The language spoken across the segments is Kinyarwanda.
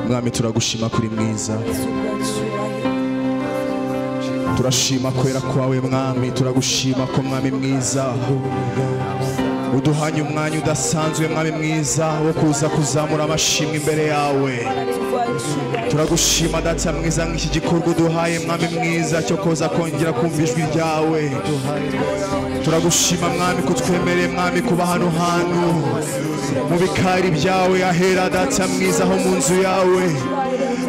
mwami turagushima kuri mwiza, turashima kwera kwawe mwami, turagushima ko mwami mwiza uduhanye umwanya udasanzwe mwami mwiza wo kuza kuzamura amashimwe imbere yawe. Turagushima data mwiza nk'iki gikorwa uduhaye mwami mwiza cyo koza kongera kumva ijwi ryawe. Turagushima mwami ko twemereye mwami kuba hano hantu mu bikari byawe ahera data mwiza ho mu nzu yawe.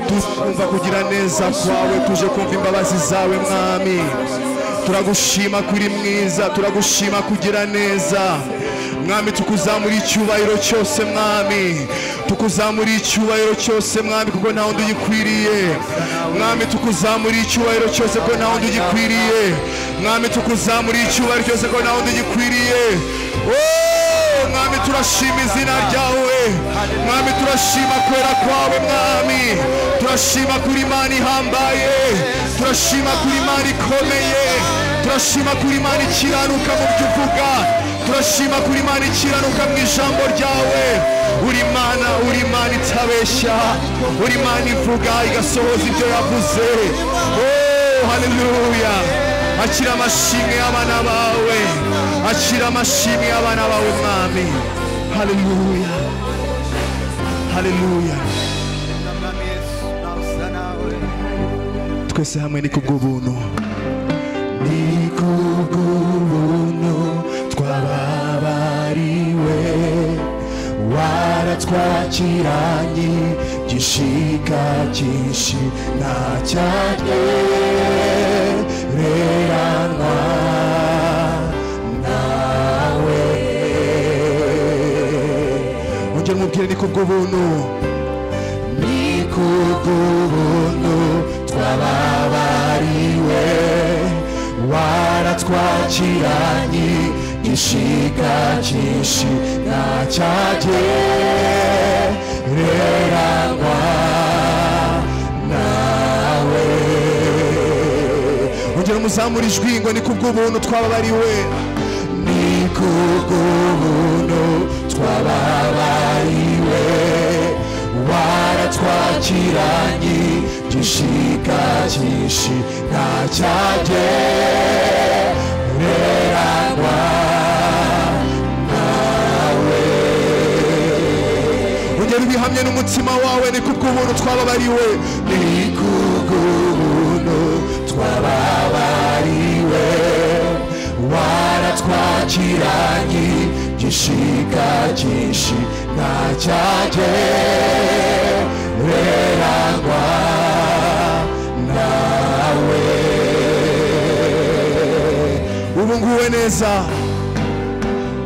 Tumva kugira neza kwawe, tuje kumva imbabazi zawe mwami. Turagushima kuri mwiza, turagushima kugira neza mwami, tukuzamura icyubahiro cyose mwami, tukuzamura icyubahiro cyose mwami, kuko nta wundi ugikwiriye mwami. Tukuzamura icyubahiro cyose kuko nta wundi ugikwiriye mwami, tukuzamura icyubahiro cyose kuko nta wundi ugikwiriye. Mwami turashima izina ryawe mwami, turashima kwera kwawe mwami, turashima kuri Imana ihambaye, turashima kuri Imana ikomeye, turashima kuri Imana ikiranuka mu byo uvuga, turashima kuri Imana ikiranuka mu ijambo ryawe. Uri Imana itabeshya, uri Imana ivuga igasohoza ibyo yavuze. Haleluya! Akira amashimwe y'abana bawe, akira amashimwe y'abana bawe mwami. Haleluya, haleluya. Twese hamwe ni kubw'ubuntu, ni kubw'ubuntu twababariwe, waratwakiranye gishika cyinshi ntacyagereranywa nawe. Ongera umubwire ni kubw'ubuntu, ni kubw'ubuntu twababariwe, waratwakiranye gishika cyinshi ntacyagereranywa nawe. Ongera umuzamura ijwi ngo ni kubw'ubuntu twababariwe, ni kubw'ubuntu twababariwe, waratwakiranye gishika cyinshi ntacyagereranywa nawe. Ongera ubihamye n'umutima wawe, ni kubw'ubuntu twababariwe, ni kubw'ubuntu twababariwe, waratwakiranye gishika cyinshi ntacyagereranywa nawe. Ubu nguwe neza,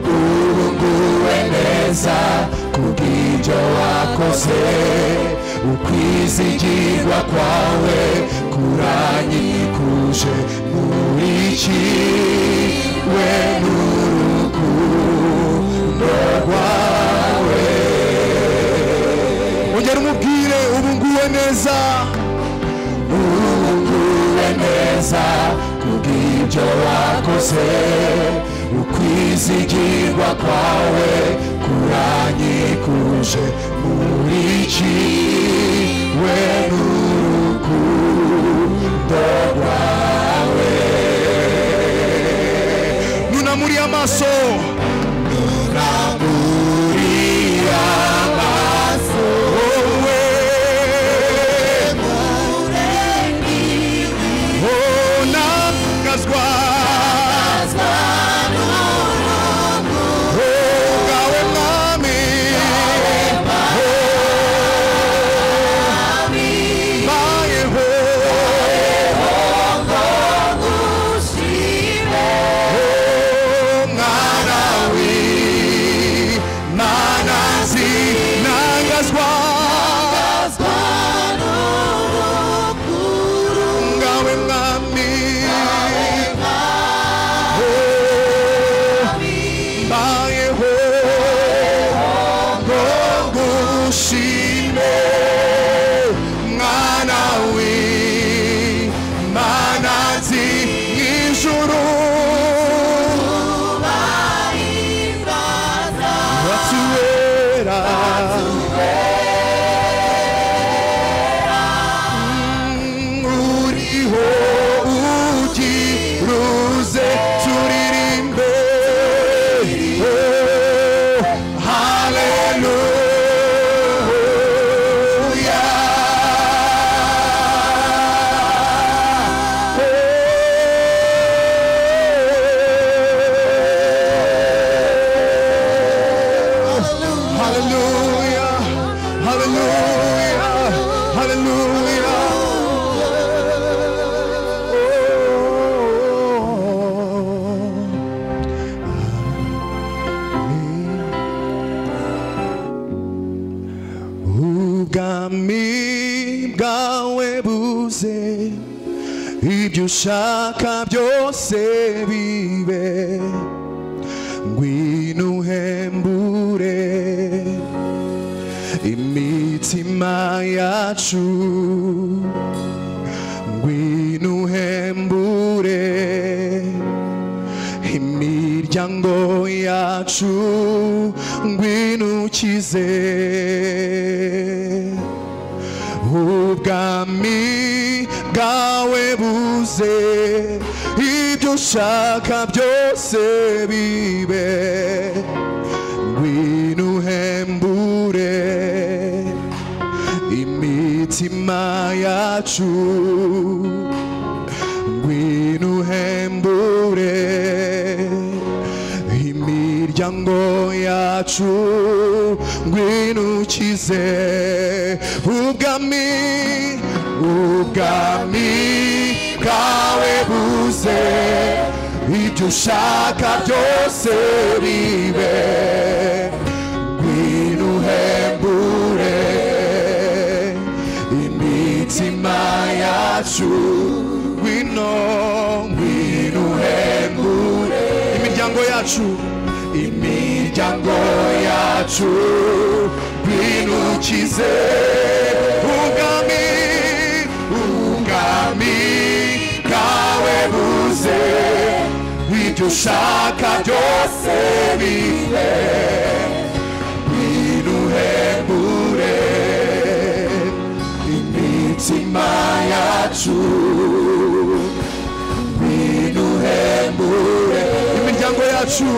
ubu nguwe neza kubw'ibyo wakoze, ukwizigirwa kwawe kuranyikuje, nkurikiwe n'urukundo rwawe. Ongera umubwire ubu nguwe neza, ubu nguwe neza kubw'ibyo wakoze, ukwizigirwa kwawe kuranyikuje, nkurikiwe n'urukundo rwawe. Nunamuriye amaso, nunamuriye amaso, wowe nangazwa ngawe mwami, Hallelujah, hallelujah. Ubwami bwawe buze, ibyo ushaka byose bibe, ngwino uhembure imitima yacu, ngwino uhembure imiryango yacu, ngwino ukize. Ubwami bwawe buze, ibyo ushaka byose bibe, ngwino uhembure imitima yacu, ngwino uhembure imiryango yacu, ngwino ukize. Ubwami bwawe buze, ibyo ushaka byose bibe, ngwino uhembure imitima yacu, ngwino uhembure imiryango yacu, imiryango yacu, ngwino ukize. Ubwami bwawe buze, ibyo ushaka byose bibe, ngwino uhembure imitima yacu, ngwino uhembure imiryango yacu,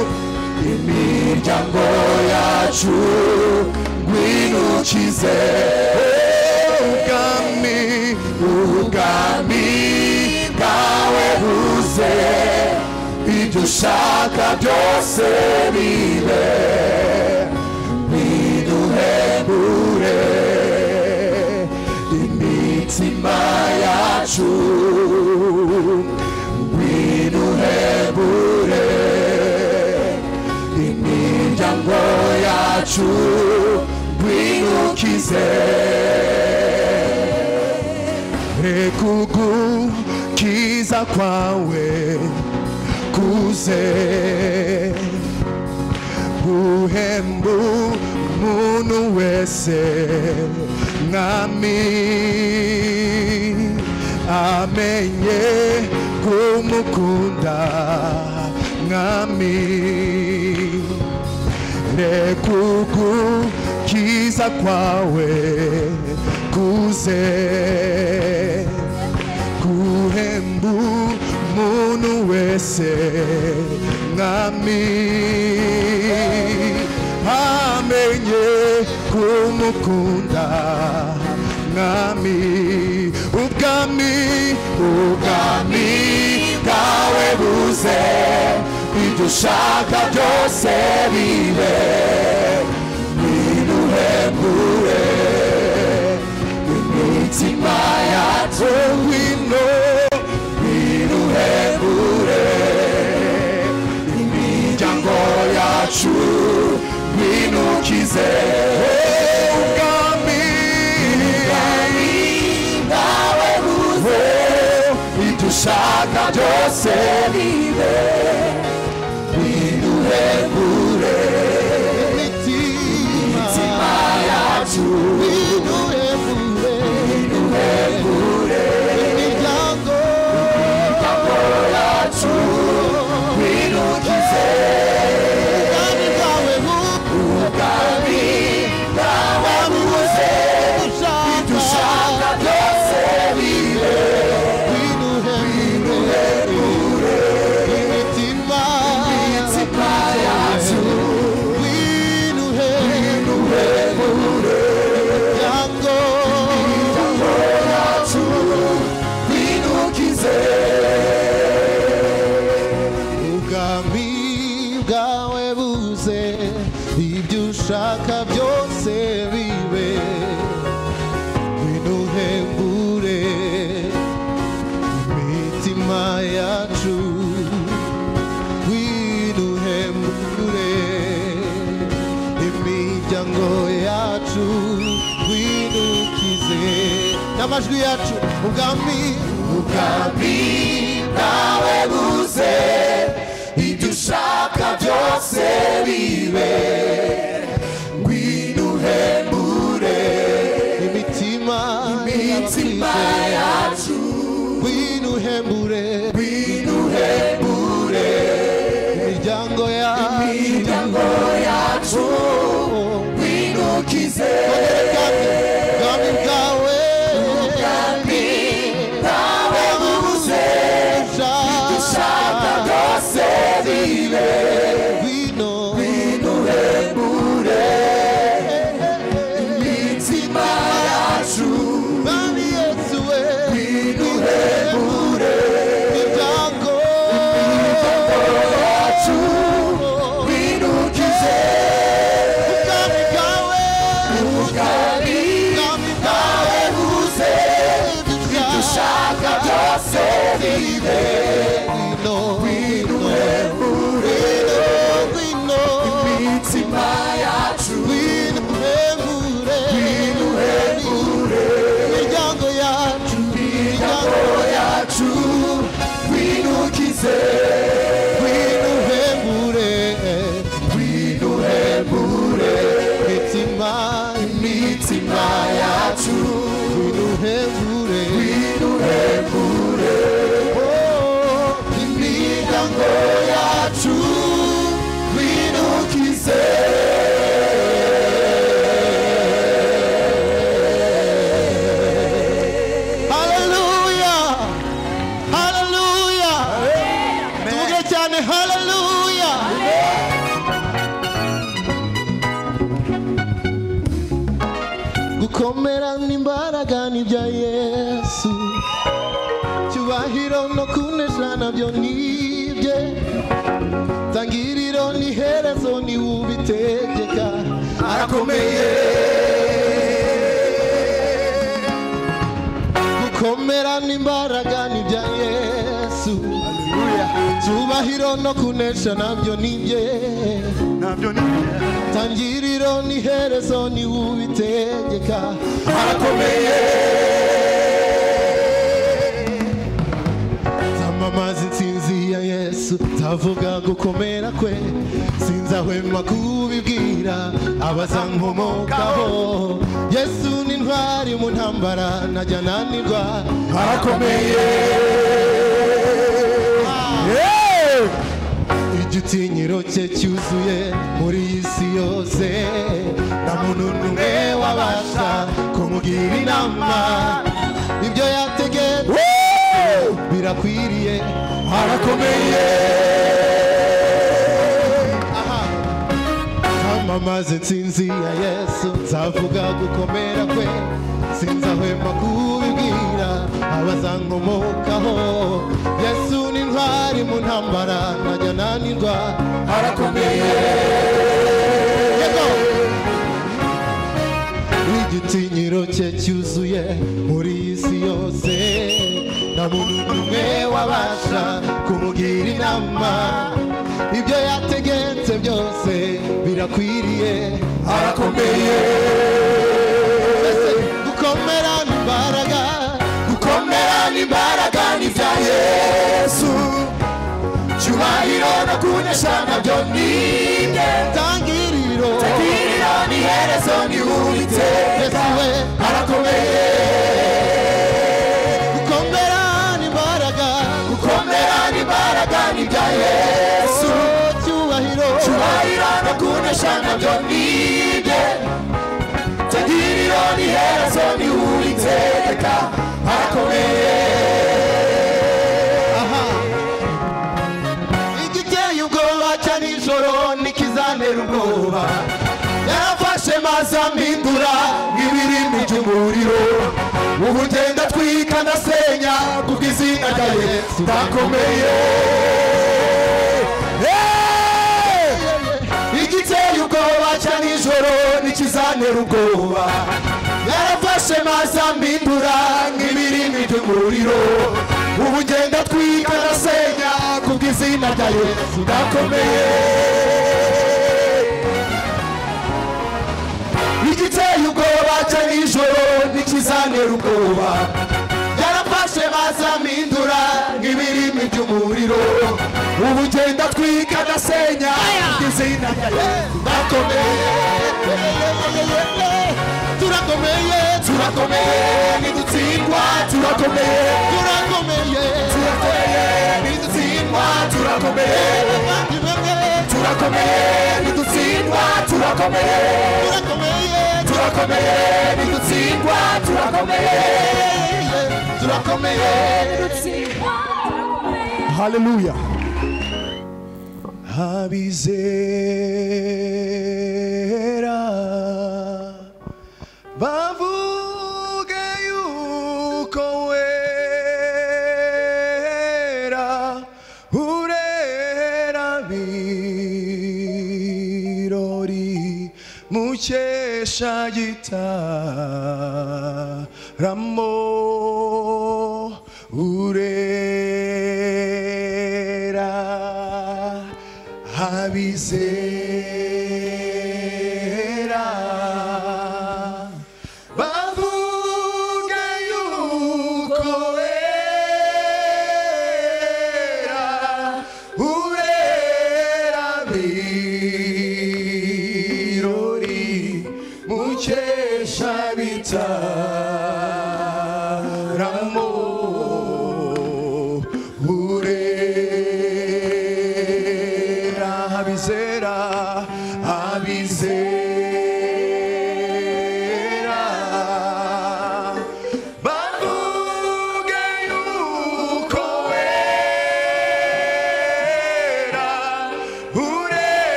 imiryango yacu, ngwino ukize. Ubwami bwawe buze, ibyo ushaka byose bibe, ngwino uhembure imitima yacu, ngwino uhembure imiryango yacu, ngwino ukize. Kugukiza kwawe kuze, guhembura umuntu wese, mwami amenye kumukunda, mwami kugukiza kwawe kuze, guhembura umuntu wese, mwami amenye kumukunda, mwami. Ubwami bwawe buze, ibyo ushaka byose bibe, ngwino uhembure imitima yacu, ngwino uhembure imiryango yacu, ngwino ukize. Ubwami bwawe buze, ibyo ushaka byose bibe, ngwino uhembure imitima yacu, ngwino uhembure imiryango yacu, ngwino ukize. Ubwami bwawe buze, ibyo ushaka byose bibe, ngwino uhembure imitima amajwi yacu ubwami bwawe buze ibyo ushaka byose bibe ngwino uhembure imitima yacu ngwino uhembure imiryango yacu ngwino ukize ubwami bwawe buze ibyo ushaka byose bibe ngwino uhembure imitima yacu Bami Yesu we ngwino uhembure imiryango yacu ngwino ukize ubwami bwawe buze ibyo ushaka byose bibe ngwino uhembure imitima yacu ngwino uhembure imiryango yacu ngwino ukize ngwino uhembure imitima yacu ngwino uhembure imiryango yacu ngwino ukize Hallelujah! Hallelujah! Tuvuge cyane hallelujah! Gukomera n'imbaraga n'ibya Yesu, cyubahiro no kunesha nabyo nibye, tangiriro n'iherezo ni ubitegeka, arakomeye gukomera n'imbaraga n'ibya Yesu, cyubahiro no kunesha nabyo nibye, tangiriro n'iherezo ni ubitegeka, arakomeye zamamaza intsinzi ya Yesu, zavuga gukomera kwe, sinzahwema kubibwira abazankomokaho. Yesu ni ntwari mu ntambara najya nanirwa, arakomeye igitinyiro cye cyuzuye muri iyi si yose, nta muntu n'umwe wabasha kumugira inama, ibyo yategetse birakwiriye, arakomeye zamamaza intsinzi ya Yesu, nzavuga gukomera kwe, sinzahwema kubibwira abazankomokaho. Yesu ni ntwari mu ntambara najya nanirwa, arakomeye igitinyiro cye cyuzuye muri iyi si yose, nta muntu n'umwe wabasha kumugira inama, ibyo yategetse byose birakwiriye, arakomeye gukomera n'imbaraga n'ibya Yesu, cyubahiro no kunesha nabyo nibye, tangiriro n'iherezo ni uwiteka, arakomeye gukomera n'imbaraga n'ibya Yesu, cyubahiro no kunesha nabyo nibye, tangiriro n'iherezo ni uwiteka, arakomeye igiteye ubwoba cya nijoro nikizantera ubwoba, yarafashe maze ampindura nk'ibirimi by'umuriro, ubu ngenda twika ndasenya kubw'izina rya Yesu, ndakomeye igiteye ubwoba cya nijoro nikizantera ubwoba, yarafashe maze ampindura nk'ibirimi by'umuriro, ubu ngenda twika ndasenya kubw'izina rya Yesu, ndakomeye igiteye ubwoba cya nijoro nikizantera ubwoba, turakomeye turakomeye ntidutsindwa turakomeye turakomeye ntidutsindwa turakomeye turakomeye ntidutsindwa turakomeye turakomeye ntidutsindwa turakomeye Hallelujah. Abizera bavuge yuko wera urera birori mukesha gitaramo urera abizera bavuge yuko wera urera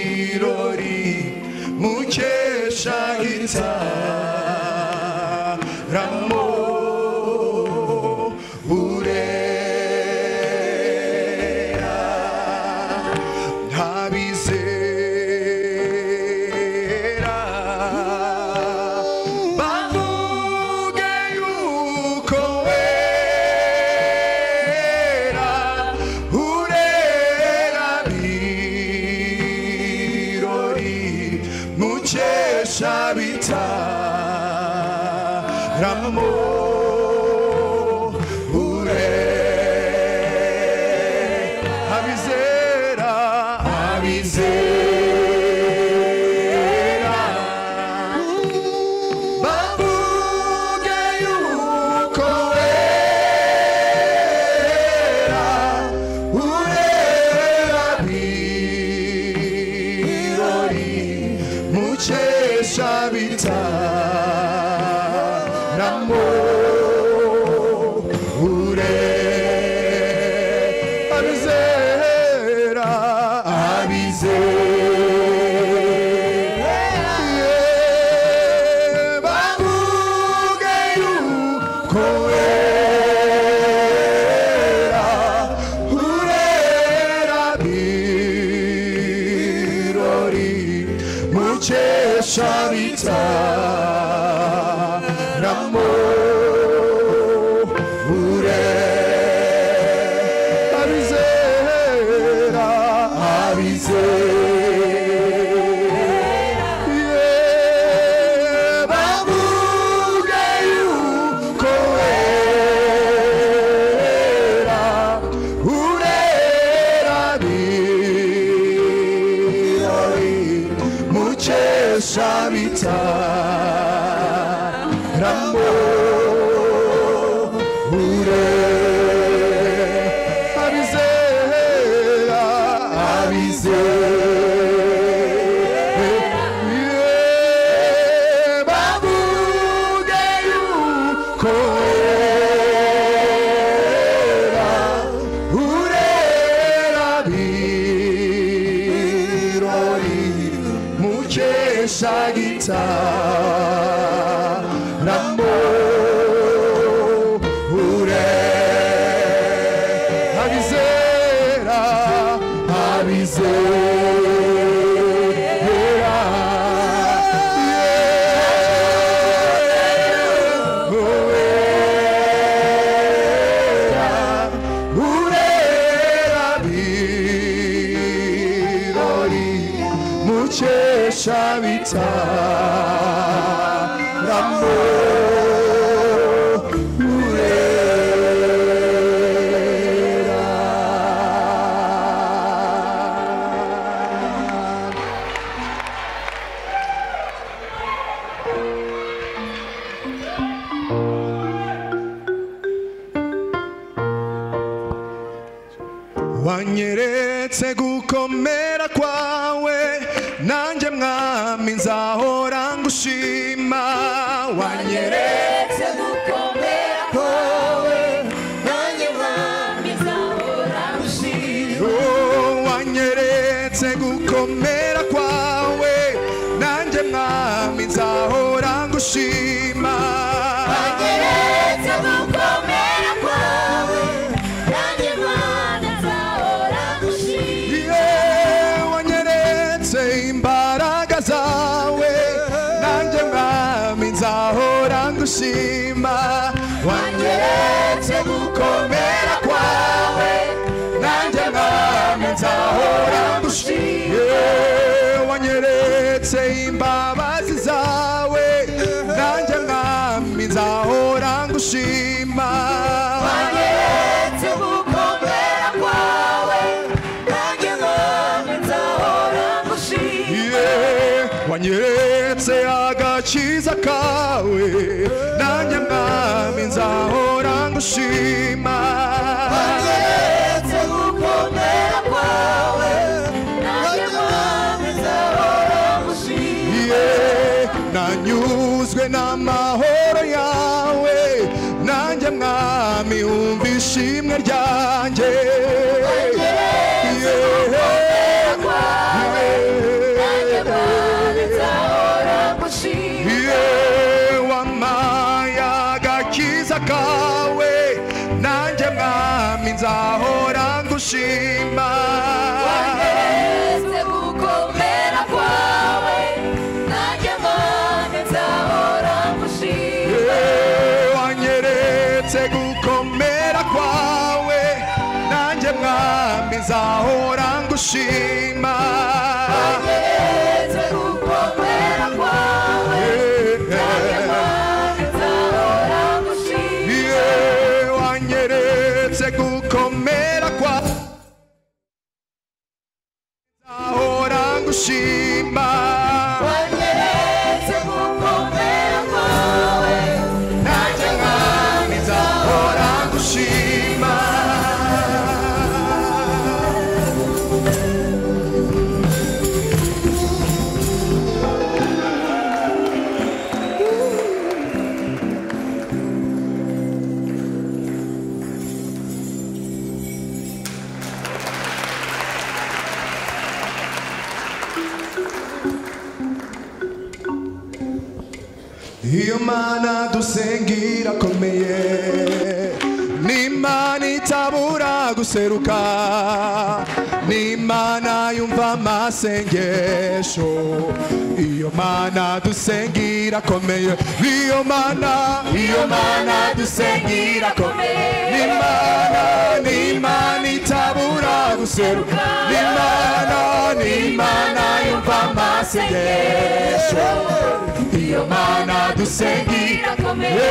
birori mukesha bitaramo urera abizera bavuge yuko wera urera birori mukesha gitaramo wanyeretse gukomera kwawe nanjye mwami nzahora ngushima wanyeretse gukomera kwawe nanjye mwami nzahora ngushima wanyeretse gukomera kwawe nanjye mwami nzahora ngushima wanyeretse gukomera kwawe nanjye mwami nzahora ngushima wanyeretse imbaraga zawe nanjye mwami nzahora ngushima wanyeretse gukomera kwawe nanjye mwami nzahora ngushima wanyeretse imbabazi zawe nanjye mwami nzahora ngushima wanyeretse gukomera kwawe nanjye mwami nzahora ngushima wanyeretse agakiza kawe nanjye mwami nzahora ngushima wanyeretse gukomera kwawe nanjye mwami nzahora ngushima nanyuzwe n'amahoro yawe nanjye mwami wumva ishimwe ryanjye wanyeretse gukomera kwawe nanjye mwami nzahora ngushima wampaye agakiza kawe nanjye mwami nzahora ngushima wanyeretse gukomera kwawe nanjye mwami nzahora ngushima wanyeretse gukomera kwawe nanjye mwami nzahora ngushima wanyeretse gukomera kwawe nanjye mwami nzahora ngushima wanyeretse gukomera kwawe nzahora ngushima wanyeretse gukomera kwawe nanjye mwami nzahora ngushima iyo mana dusengira akomeye n'imana itabura guseruka n'imana yumva amasengesho iyo mana dusengira akomeye iyo mana dusengira akomeye n'imana itabura guseruka n'imana yumva amasengesho iyo mana dusengira akomeye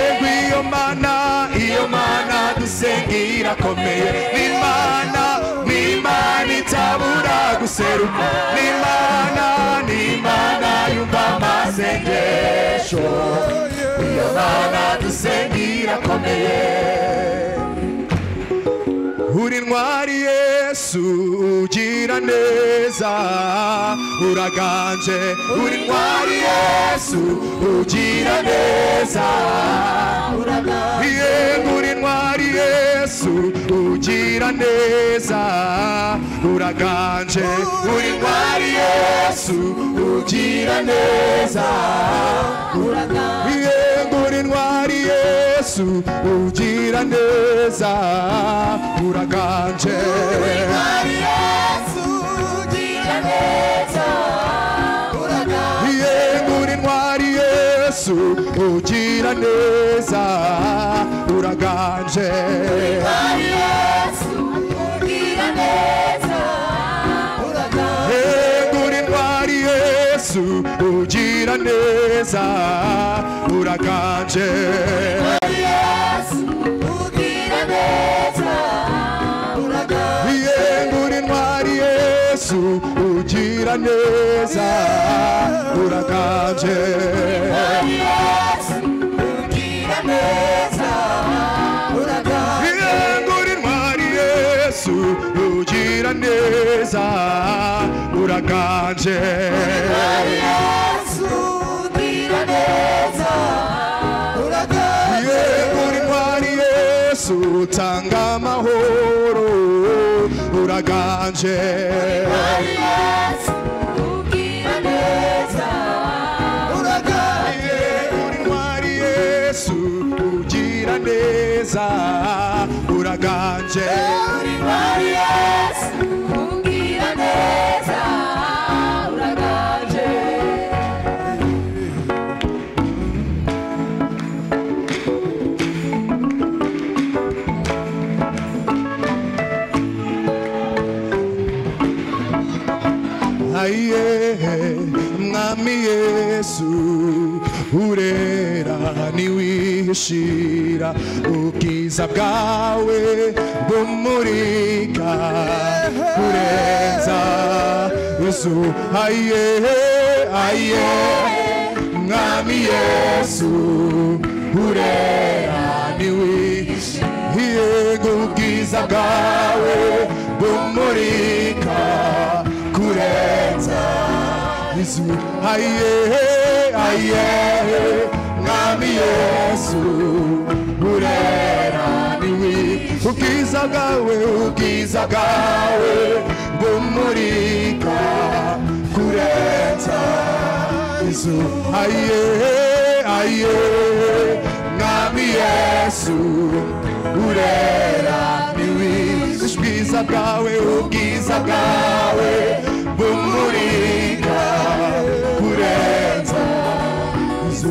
iyo mana dusengira akomeye n'imana itabura guseruka n'imana yumva amasengesho iyo mana dusengira akomeye uri ntwari Yesu ugira neza uraganje uri ntwari Yesu ugira neza uraganje uri ntwari Yesu ugira neza uraganje uri ntwari Yesu ugira neza uraganje uri ntwari Yesu ugira neza uraganje uri ntwari Yesu ugira neza uraganje uri ntwari Yesu ugira neza uraganje uri ntwari Yesu ugira neza uraganje uri ntwari Yesu ugira neza uraganje uri ntwari Yesu ugira neza uraganje uri ntwari Yesu ugira uraganje Yesu ugira neza uraganje uri ntwari Yesu utanga amahoro uraganje Yesu ugira neza uraganje uri ntwari Yesu ugira neza uraganje Yesu ugira neza uraganje aye mwami Yesu urera niwishira ubwiza bwawe bumurika kurenza Yesu aye aye mwami Yesu urera niwishira ubwiza bwawe bumurika kurenza Yesu aye aye mwami Yesu urera niwi ubwiza bwawe bumurika kurenza Yesu aye aye mwami Yesu urera niwi ubwiza bwawe bumurika kurenza Yesu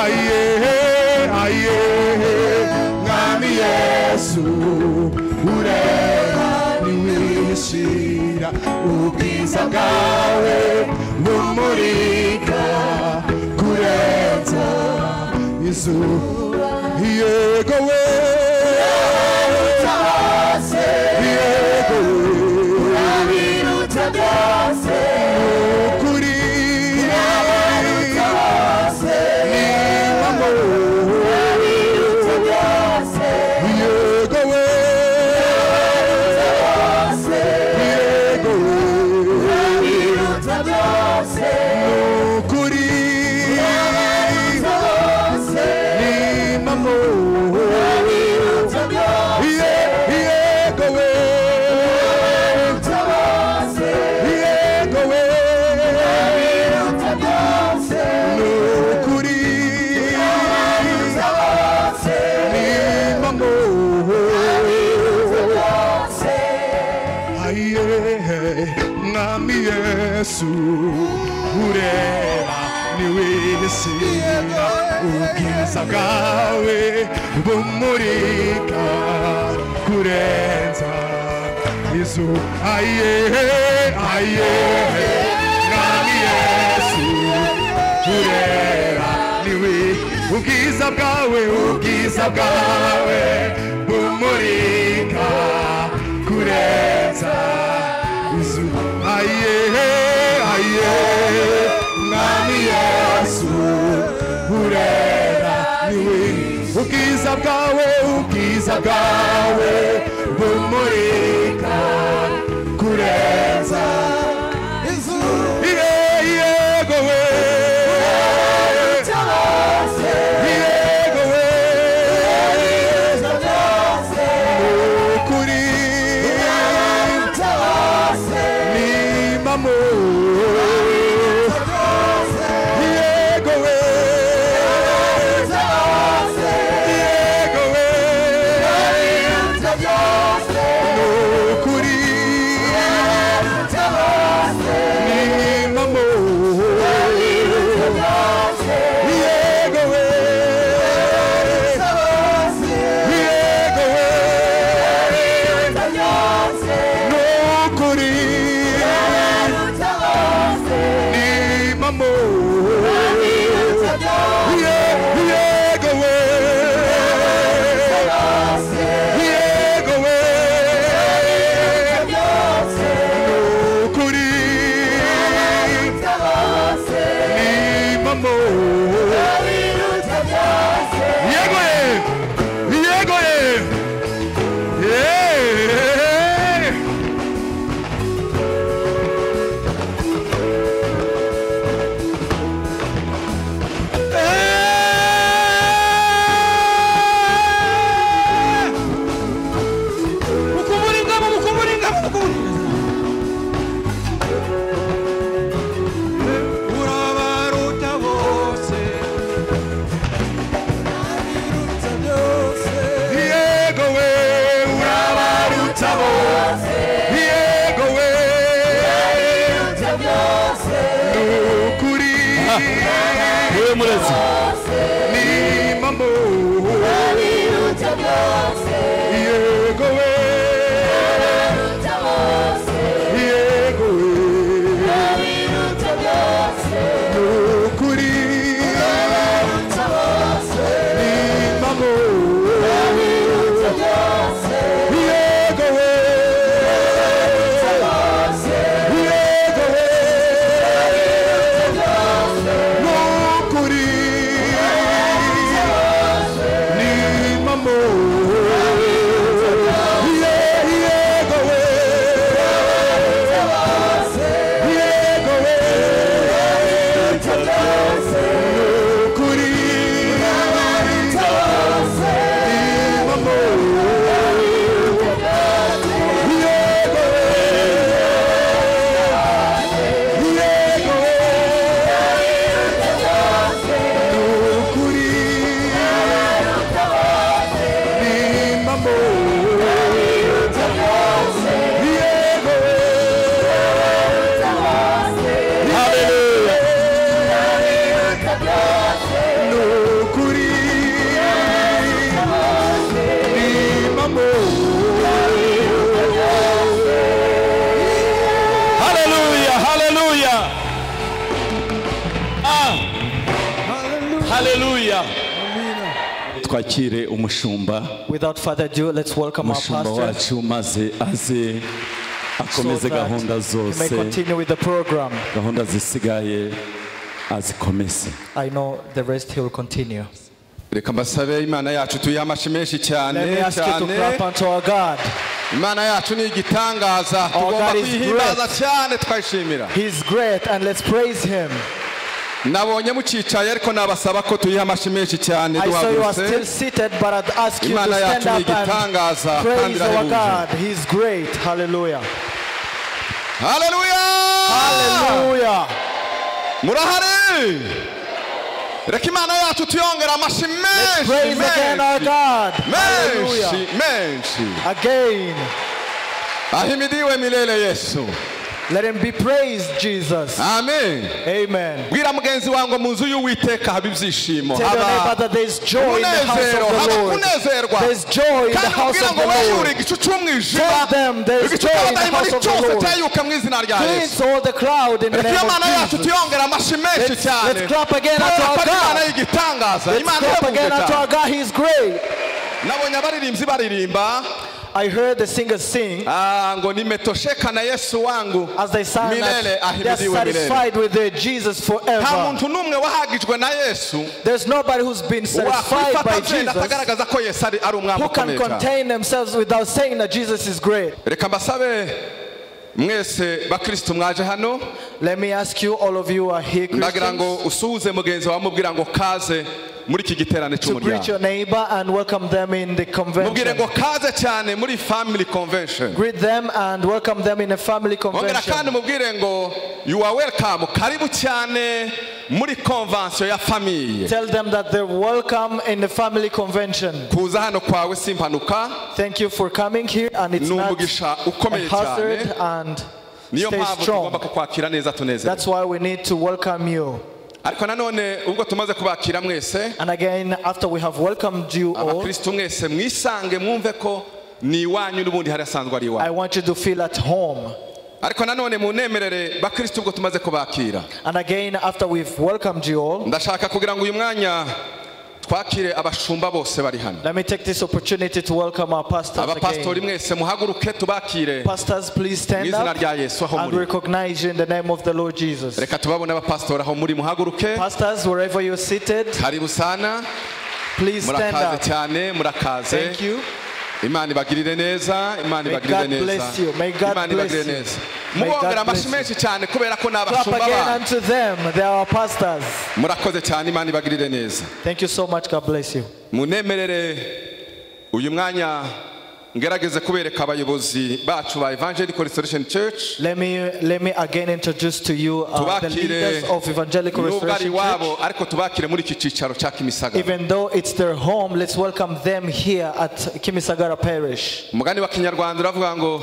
aye aye mwami Yesu urera niwishira ubwiza bwawe bumurika kurenza Yesu yego we Yesu urera niwishira ubwiza bwawe bumurika kurenza Yesu aye aye mwami Yesu urera niwe ubwiza bwawe bumurika kurenza Yesu aye aye mwami Yesu urera niwe ubwiza bwawe bumurika kurenza Yesu yego we yego we kuri ni mamo yego we yego we Wewe murezi. Ni mambo. Abiruta byose. Yego we. Abiruta bose. Yego we. Abiruta byose. Nukuri. Abiruta bose. Ni mambo. Abiruta byose. Yego we. Yego we. Nukuri. Ni mambo. Yego we. Yego we. Nukuri. Ni mambo. Hallelujah, hallelujah. Hallelujah. Twakire umushumba. Without further ado, let's welcome our Umushumba pastor wacu maze aze so akomeze gahunda that he may zose. continue with the program. Gahunda zisigaye azikomeze. I know the rest he will continue. Reka mbasabe Imana yacu tuyamashe menshi cyane Let me ask you to clap unto our God. Imana yacu ni igitangaza tugomba God is kwihimbaza cyane twayishimira. He's great and let's praise him. Nabonye mucicaye ariko nabasaba ko tuyamashe menshi cyane I saw you are still duhagurutse. seated, but I'd ask you to Imana stand yacu ni up and igitangaza kandi praise our irahebuje. God. He's great. Hallelujah. Haleluya! Hallelujah. Murahari! Reka Imana yacu tuyongera amashi Let's praise again our menshi. God. Menshi, Hallelujah. menshi. Again. Ahimidiwe milele Yesu. Let him be praised, Jesus. Amen. Amen. Bwira mugenzi wangu mu nzu y'Uwiteka haba ibyishimo. Tell your neighbor that there is joy in the house of the Lord. There is joy in the house of the Lord. Tell them there is joy in the house of the Lord. Cleanse all the cloud in the name of Jesus. Let's clap again unto our God. Let's clap again unto our God. He is great. Nabonye abaririmbyi baririmba I heard the singers sing ngo nimetosheka na Yesu wangu as they sang milele that they are ahimidiwe milele. satisfied with their Jesus Nta forever. muntu n'umwe wahagijwe na Yesu There's nobody who's been satisfied by wakwifata vyenda Jesus atagaragaza ko Yesu ari umwami who can ukomeye cyane. contain themselves without saying that Jesus is great. Reka mbasabe mwese bakristo mwaje hano Let me ask you, all of you are here ndagira ngo Christians, usuhuze mugenzi wawe mubwira ngo kaze muri iki giterane to greet cy'umuryango. your neighbor and welcome them in the Mubwire convention. ngo kaze cyane muri family convention. Greet them and welcome them in a family Ongera kandi convention. mubwire ngo you are welcome, karibu cyane muri convention ya famille. Tell them that they're welcome in the family convention. Kuza hano kwawe si impanuka, Thank you for coming here, and it's ni not umugisha a ukomeye hazard, cyane. and Niyo stay mpamvu tugomba strong. kukwakira neza tunezere. That's why we need to welcome you. Ariko nanone ubwo tumaze kubakira mwese And again, after we have welcomed you all, abakristo mwese mwisange mwumve ko ni iwanyu n'ubundi hari asanzwe ari I iwanyu. want you to feel at home. Ariko nanone munemerere bakristo ubwo tumaze kubakira, And again, after we've welcomed you all, ndashaka kugira ngo uyu mwanya twakire abashumba bose bari hano. let me take this opportunity to welcome our pastors Abapastori again. mwese muhaguruke tubakire Pastors, please stand mw'izina up rya Yesu aho and muri. recognize you in the name of the Lord Jesus. Reka tubabone abapastori aho muri muhaguruke. Pastors, wherever you're seated, Karibu sana, please stand murakaze up. cyane, murakaze. Thank you. Imana ibagirire neza, Imana May ibagirire God neza. bless you. May God Imana bless ibagirire you. neza. May Mubongera God bless amashi you. menshi cyane kubera ko ni Clap abashumba again banyu. unto them. They are our pastors. Murakoze cyane, Imana ibagirire neza. Thank you so much. God bless you. Munemerere uyu mwanya ngerageze kubereka abayobozi bacu ba Evangelical Restoration Church. Let me again introduce to you the leaders of Evangelical nubwo ari Restoration wabo Church. ariko tubakire muri iki cicaro cya Kimisagara. Even though it's their home, let's welcome them here at Kimisagara Parish. Umugani wa Kinyarwanda uravuga ngo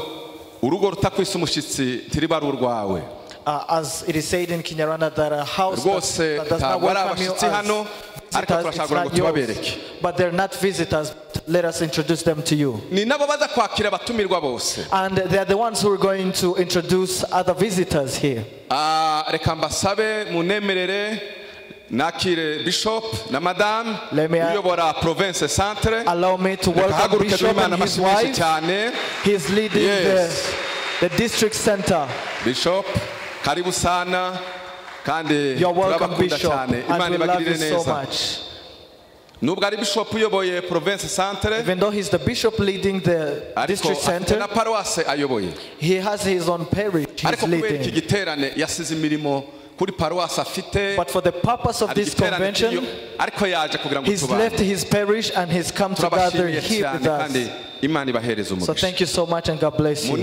urugo rutakwisa umushitsi tiriba ari urwawe. as it is said in Kinyarwanda, that a house that does not welcome you as visitors, it's not yours. But they're not visitors. Let us introduce them to you. And they're the ones who are going to introduce other visitors here. Nakire Bishop na Madame uyobora Province Centre. Allow me to welcome Bishop and his wife. He's leading the district center. Bishop, karibu sana. Kandi you're welcome, Bishop, and we love you so much. Nubwo ari Bishop uyoboye Province Centre, even though he's the bishop leading the district center, he has his own parish he's leading. But for the purpose of this convention, he's left his parish and he's come to gather here with us. So thank you so much and God bless you.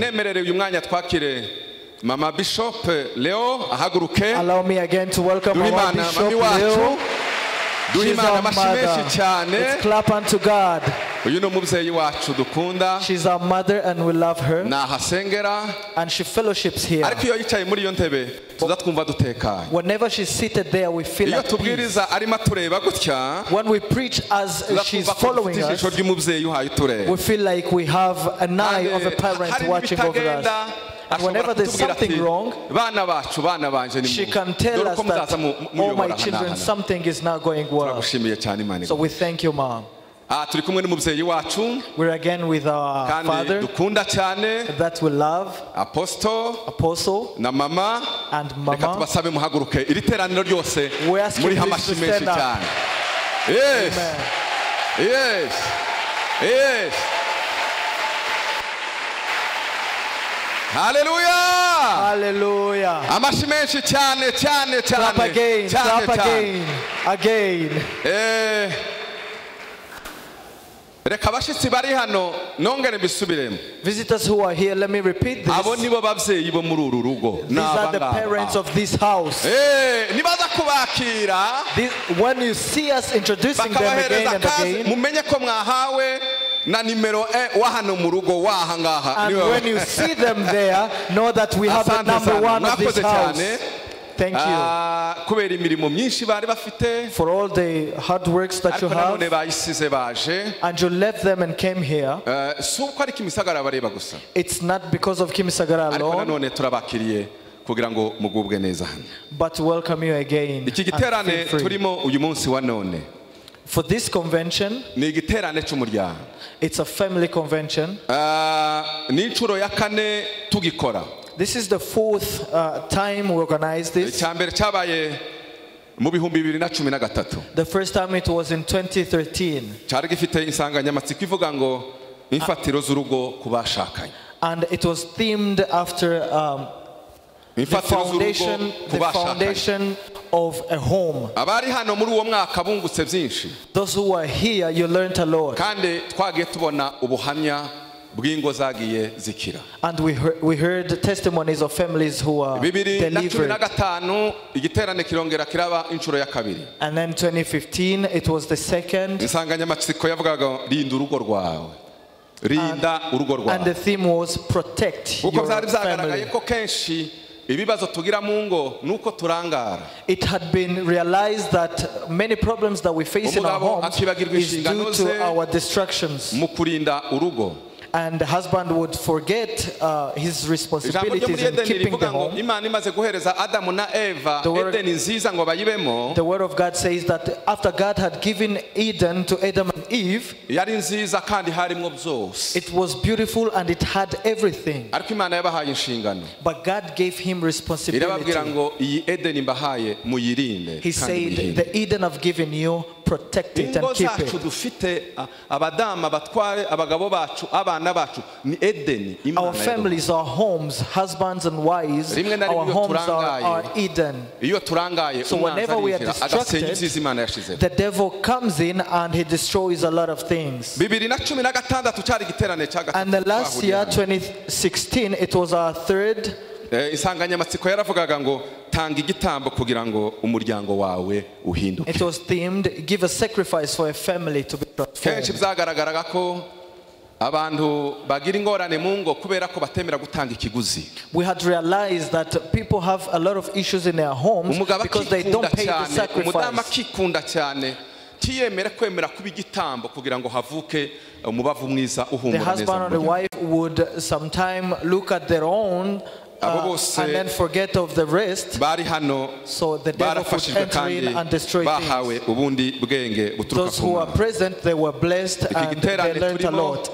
Mama Bishop Leo ahaguruke. Allow me again to welcome Mama Bishop Leo. She's our mother. Let's clap unto God. She's our mother and we love her. And she fellowships here. Whenever she's seated there, we feel at peace. When we preach as she's following us, we feel like we have an eye of a parent watching over us. And whenever there's something wrong, she can tell us that, oh my children, something is not going well. So we thank you, Mom. We're again with our father that we love, Apostle, and Mama. We ask you to stand up. Yes. Yes. Yes. Hallelujah! Hallelujah! Clap again! Clap again! Again! Visitors who are here, let me repeat this. These are the parents of this house. When you see us introducing them again and again, and when you see them there, know that we have the number one of this house. Thank you for all the hard works that you have. And you left them and came here. It's not because of Kimisagara alone. But welcome you again. For this convention, it's a family convention. This is the fourth time we organized this. The first time it was in 2013. And it was themed after the foundation of a home. Those who are here, you learned a lot. And we heard the testimonies of families who are delivered. And then 2015, it was the second. And the theme was protect your family. It had been realized that many problems that we face in our homes is due to our distractions. And the husband would forget his responsibilities in keeping the home. The word of God says that after God had given Eden to Adam and Eve, it was beautiful and it had everything. But God gave him responsibility. He said, the Eden I've given you, protect it and keep it. Our families, our homes, husbands and wives, our homes are Eden. So whenever we are distracted, the devil comes in and he destroys a lot of things. And the last year, 2016, it was our third. It was themed, give a sacrifice for a family to be transformed. abantu bagira ingorane mu ngo kubera ko batemera gutanga ikiguzi. We had realized that people have a lot of issues in their homes because they don't pay the sacrifice. Umudama akikunda cyane tiyemera kwemera kuba igitambo kugira ngo havuke umubavu mwiza uhumura neza. The husband and the wife would sometime look at their own and then forget of the rest. So the devil could enter in and destroy things. Those who are present, they were blessed and they learned a lot.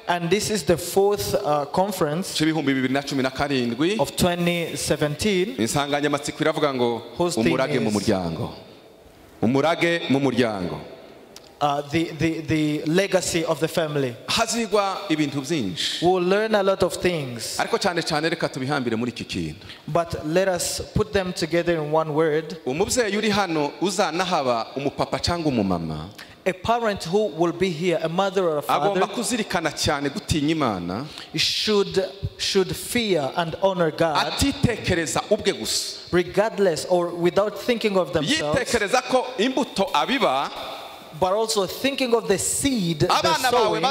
And this is the fourth conference of 2017. Whose theme is the legacy of the family. We will learn a lot of things. But let us put them together in one word. A parent who will be here, a mother or a father, should fear and honor God, regardless or without thinking of themselves, but also thinking of the seed they're sowing,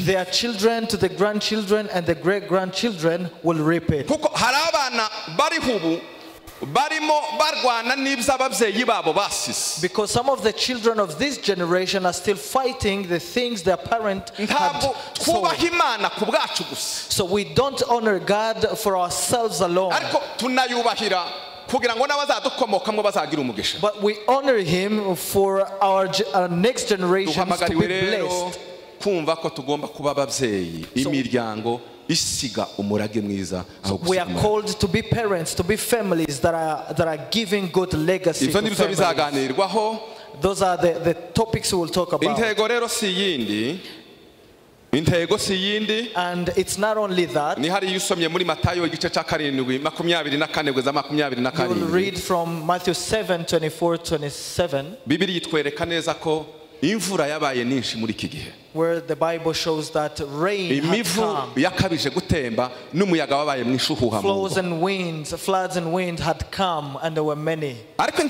their children to the grandchildren and the great-grandchildren will reap it. Because some of the children of this generation are still fighting the things their parents had sown. So we don't honor God for ourselves alone, but we honor Him for our next generation to be blessed. So we are called to be parents, to be families that are giving good legacy to families. Those are the topics we will talk about. And it's not only that. You will read from Matthew 7:24-27. Where the Bible shows that rain had come. Flows and winds, floods and winds had come, and there were many. But the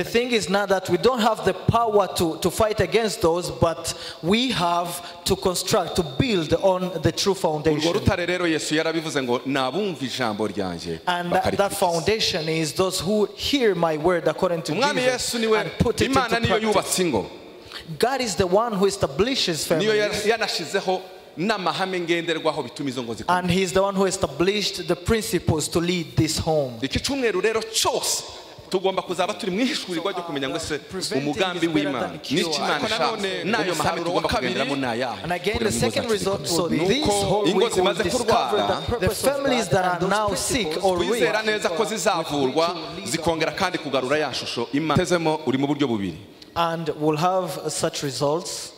thing is not that we don't have the power to fight against those, but we have to construct, to build on the true foundation. And that foundation is those who hear my word according to Jesus and put it into practice. God is the one who establishes families. And He's the one who established the principles to lead this home. And again, the second result, so this whole week will discover the families that are now sick or weak. And we'll have such results.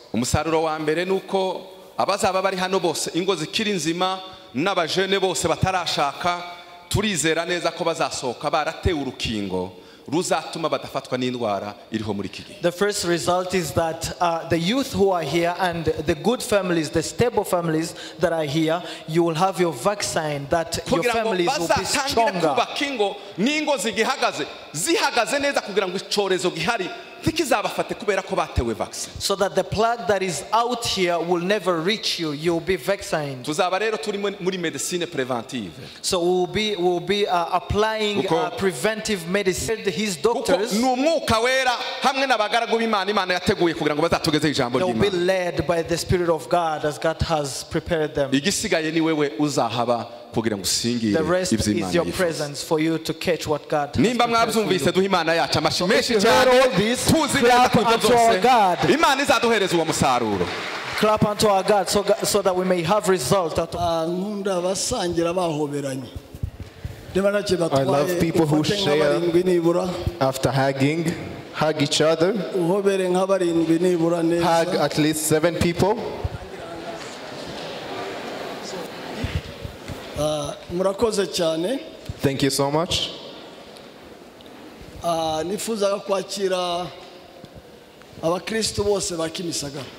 Abazaba bari hano bose ingo zikiri nzima n'abajene bose batarashaka turizera neza ko bazasohoka baratewe urukingo ruzatuma badafatwa n'indwara iriho muri iki gihe. The first result is that the youth who are here and the good families, the stable families that are here, you will have your vaccine that your families will be stronger. N'ingo zihagaze neza kugira ngo icorezo gihari so that the plague that is out here will never reach you. You will be vaccinated. So we'll be applying preventive medicine. His doctors will be led by the Spirit of God as God has prepared them. The rest is your presence for you to catch what God has prepared for you. So if you heard all this, clap unto our God. Clap unto our God so that we may have result. I love people who share after hugging. Hug each other. Hug at least 7 people. Thank you so much. I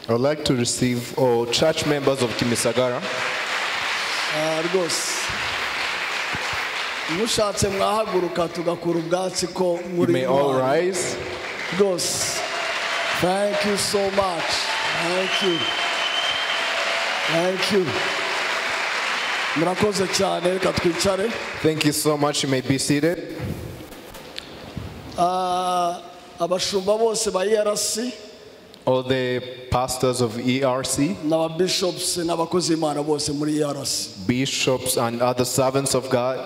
would like to receive all church members of Kimisagara. rwose mushatse mwahaguruka tugakura ubwatsi ko muri may all rise. Rwose thank you so much. Thank you murakoze cyane reka twicare. Thank you so much. You may be seated. Abashumba bose ba ERC, all the pastors of ERC, bishops bishops and other servants of God,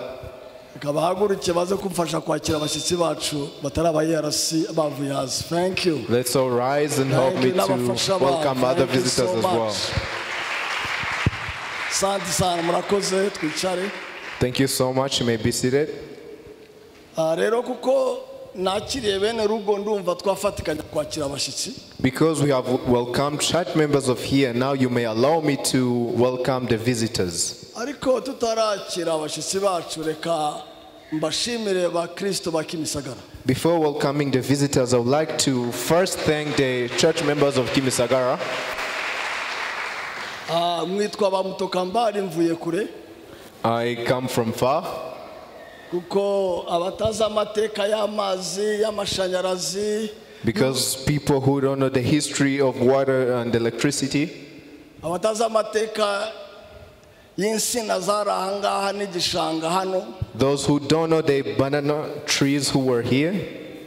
thank you. Let's all rise and help me to welcome other visitors as well. Thank you so much. You may be seated. Because we have welcomed church members of here, now you may allow me to welcome the visitors. Before welcoming the visitors, I would like to first thank the church members of Kimisagara. I come from far. Because people who don't know the history of water and electricity, those who don't know the banana trees who were here,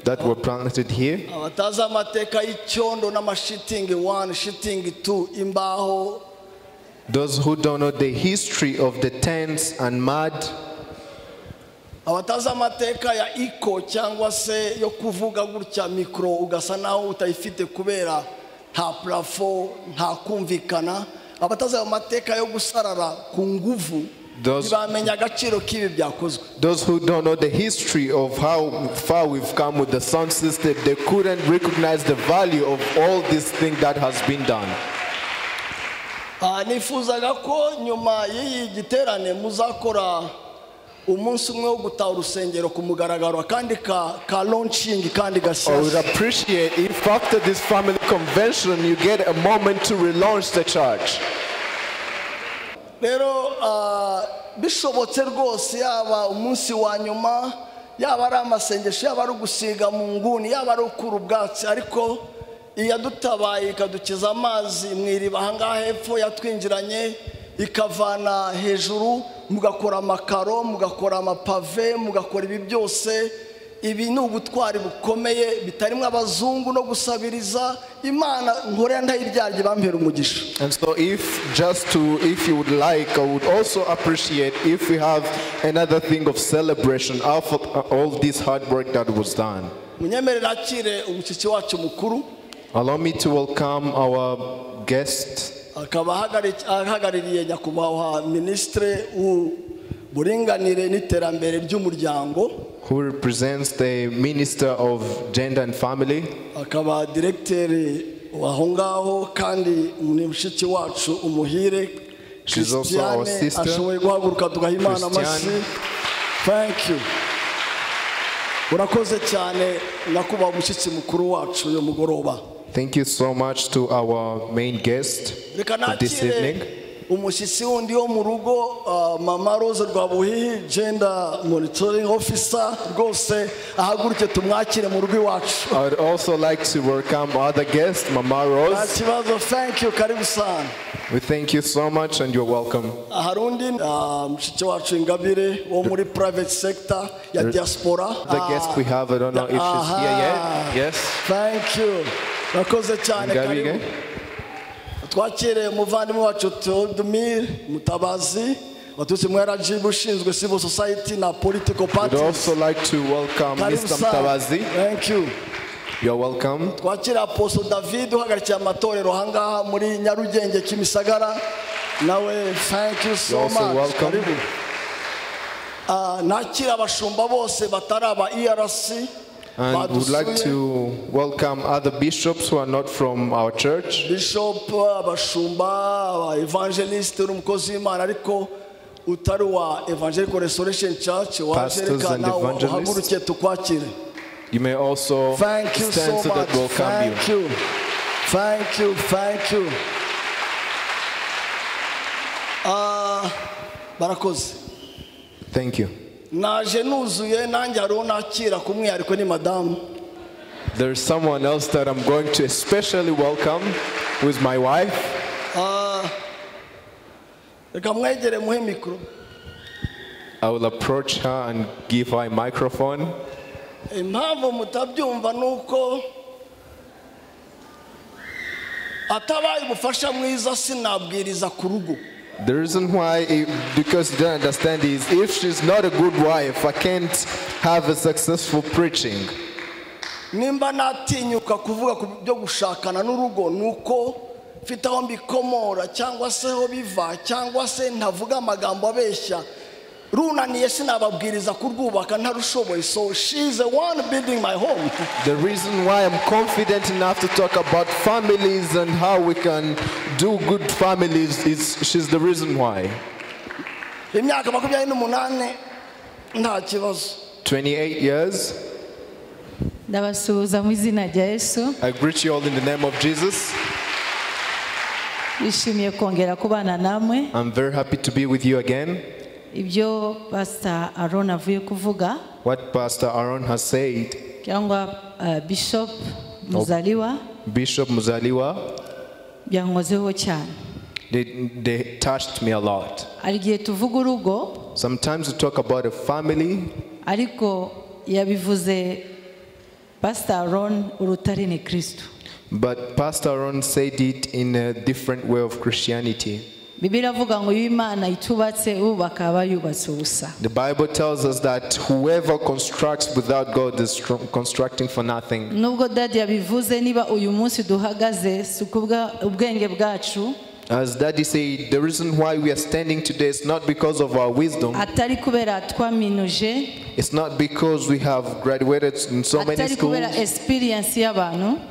that were planted here, those who don't know the history of the tents and mud, abatazi amateka ya iko cyangwa se yo kuvuga gutya mikro ugasa naho utayifite kubera nta plafo nta kumvikana, abatazi amateka yo gusarara ku nguvu ntibamenya agaciro k'ibi byakozwe. Those who don't know the history of how far we've come with the sound system, they couldn't recognize the value of all this thing that has been done. Nifuzaga ko nyuma y'iyi giterane muzakora umunsi umwe wo gutaha urusengero ku mugaragaro kandi ka launching kandi gashyashya. I would appreciate if after this family convention you get a moment to relaunch the church. Rero bishobotse rwose yaba umunsi wa nyuma yaba ari amasengesho yaba ari gusiga mu nguni yaba ari ukura ubwatsi, ariko iyadutabaye ikadukiza amazi mwiriba ahangaha hepfo yatwinjiranye ikavana hejuru, mugakora amakaro, mugakora amapave, mugakora ibi byose. Ibi ni ubutwari bukomeye bitarimo abazungu no gusabiriza Imana nkorera ndayiryarye bampera umugisha. And so if you would like, I would also appreciate if we have another thing of celebration of all this hard work that was done. Munyemerera akire umushyitsi wacu mukuru. Allow me to welcome our guest. Akaba ahagarariye nyakubahwa ministre w'uburinganire n'iterambere ry'umuryango, who represents the Minister of Gender and Family. Akaba director waho ngaho kandi umushyitsi wacu umuhire. She's also our sister. Ashoboye guhaguruka tugahimana amashyi. Thank you. Urakoze cyane nakuba umushyitsi mukuru wacu uyu mugoroba. Thank you so much to our main guest of this evening. Umushyitsi wundi wo mu rugo Mama Rose Rwabuhihi, Gender Monitoring Officer, rwose ahaguruke tumwakire mu rugo iwacu. I would also like to welcome other guest, Mama Rose. Thank you, karibu sana. We thank you so much and you're welcome. Harundi mshiki wacu Ingabire wo muri private sector ya diaspora. The guest we have, I don't know if she's here yet. Yes. Thank you. Nakoze cyane karibu. Twakire umuvandimwe wacu Theodomir Mutabazi watutse mu RGB ushinzwe civil society na political parties. We'd also like to welcome Mr. Mutabazi. Thank you. You're welcome. Twakire Apostle David uhagarikiye amatorero hangaha muri Nyarugenge Kimisagara. Nawe thank you so much. You're also welcome. Nakira abashumba bose bataraba ERC. And would like to welcome other bishops who are not from our church. Bishop, abashumba, evangelist, umukozi w'Imana ariko utari wa Evangelical Restoration Church, pastors and evangelists. You may also stand so that will welcome you. Thank you. barakoze. Thank you. Naje nuzuye nanjye hariho nakira kumwihariko ni madamu. There's someone else that I'm going to especially welcome, who is my wife. Reka mwegere muhe mikro. I will approach her and give her a microphone. Impamvu mutabyumva nuko atabaye ubufasha mwiza sinabwiriza ku rugo. The reason why, because you don't understand, is if she's not a good wife, I can't have a successful preaching. Nimba natinyuka kuvuga ku byo gushakana n'urugo nuko mfite aho mbikomora cyangwa se ho biva cyangwa se ntavuga amagambo abeshya runaniye sinababwiriza kurwubaka ntarushoboye. So she's the one building my home. The reason why I'm confident enough to talk about families and how we can do good families is she's the reason why. Imyaka 28 nta kibazo. 28 years. Ndabasuhuza mu izina rya Yesu. I greet you all in the name of Jesus. Bishimiye kongera kubana namwe. I'm very happy to be with you again. Ibyo Pastor Aaron avuye kuvuga. What Pastor Aaron has said. Cyangwa Bishop Muzaliwa. Bishop Muzaliwa. Byankozeho cyane. They touched me a lot. Arigiye tuvuga urugo. Sometimes we talk about a family. Ariko yabivuze Pastor Aaron urutare ni Kristo. But Pastor Aaron said it in a different way of Christianity. The Bible tells us that whoever constructs without God is constructing for nothing. As Daddy said, the reason why we are standing today is not because of our wisdom. It's not because we have graduated in so many schools.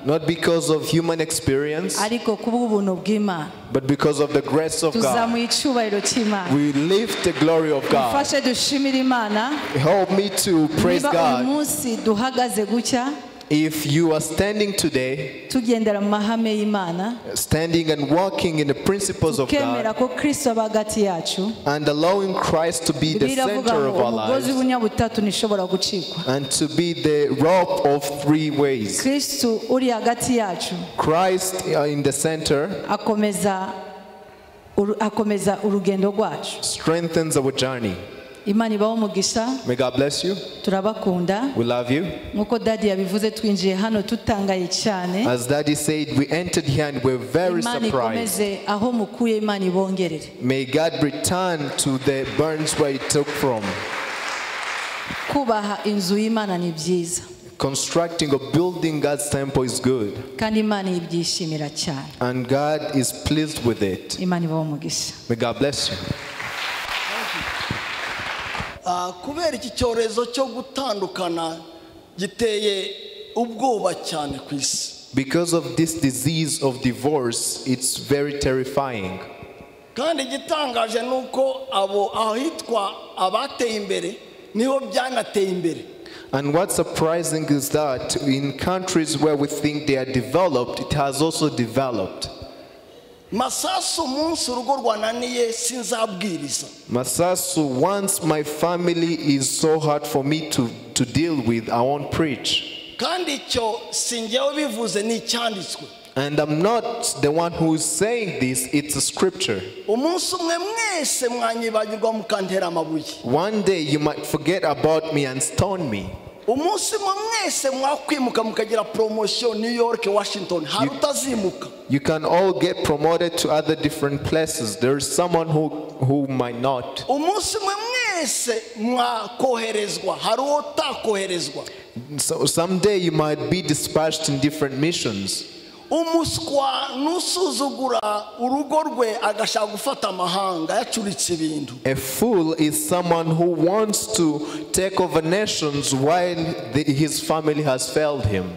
Not because of human experience. But because of the grace of God. We lift the glory of God. Help me to praise God. If you are standing today, standing and walking in the principles of God, and allowing Christ to be the center of our lives, and to be the rope of three ways, Christ in the center strengthens our journey. May God bless you. We love you. As Daddy said, we entered here and we're very surprised. May God return to the burns where it took from. Constructing or building God's temple is good. And God is pleased with it. May God bless you. Kubera iki cyorezo cyo gutandukana giteye ubwoba cyane ku isi. Because of this disease of divorce, it's very terrifying. Kandi gitangaje nuko abo ahitwa abateye imbere niho byanateye imbere. And what's surprising is that in countries where we think they are developed, it has also developed. Masasu, once my family is so hard for me to deal with, I won't preach. And I'm not the one who is saying this, it's a scripture. One day you might forget about me and stone me. You can all get promoted to other different places. There is someone who might not. So someday you might be dispatched in different missions. A fool is someone who wants to take over nations while his family has failed him.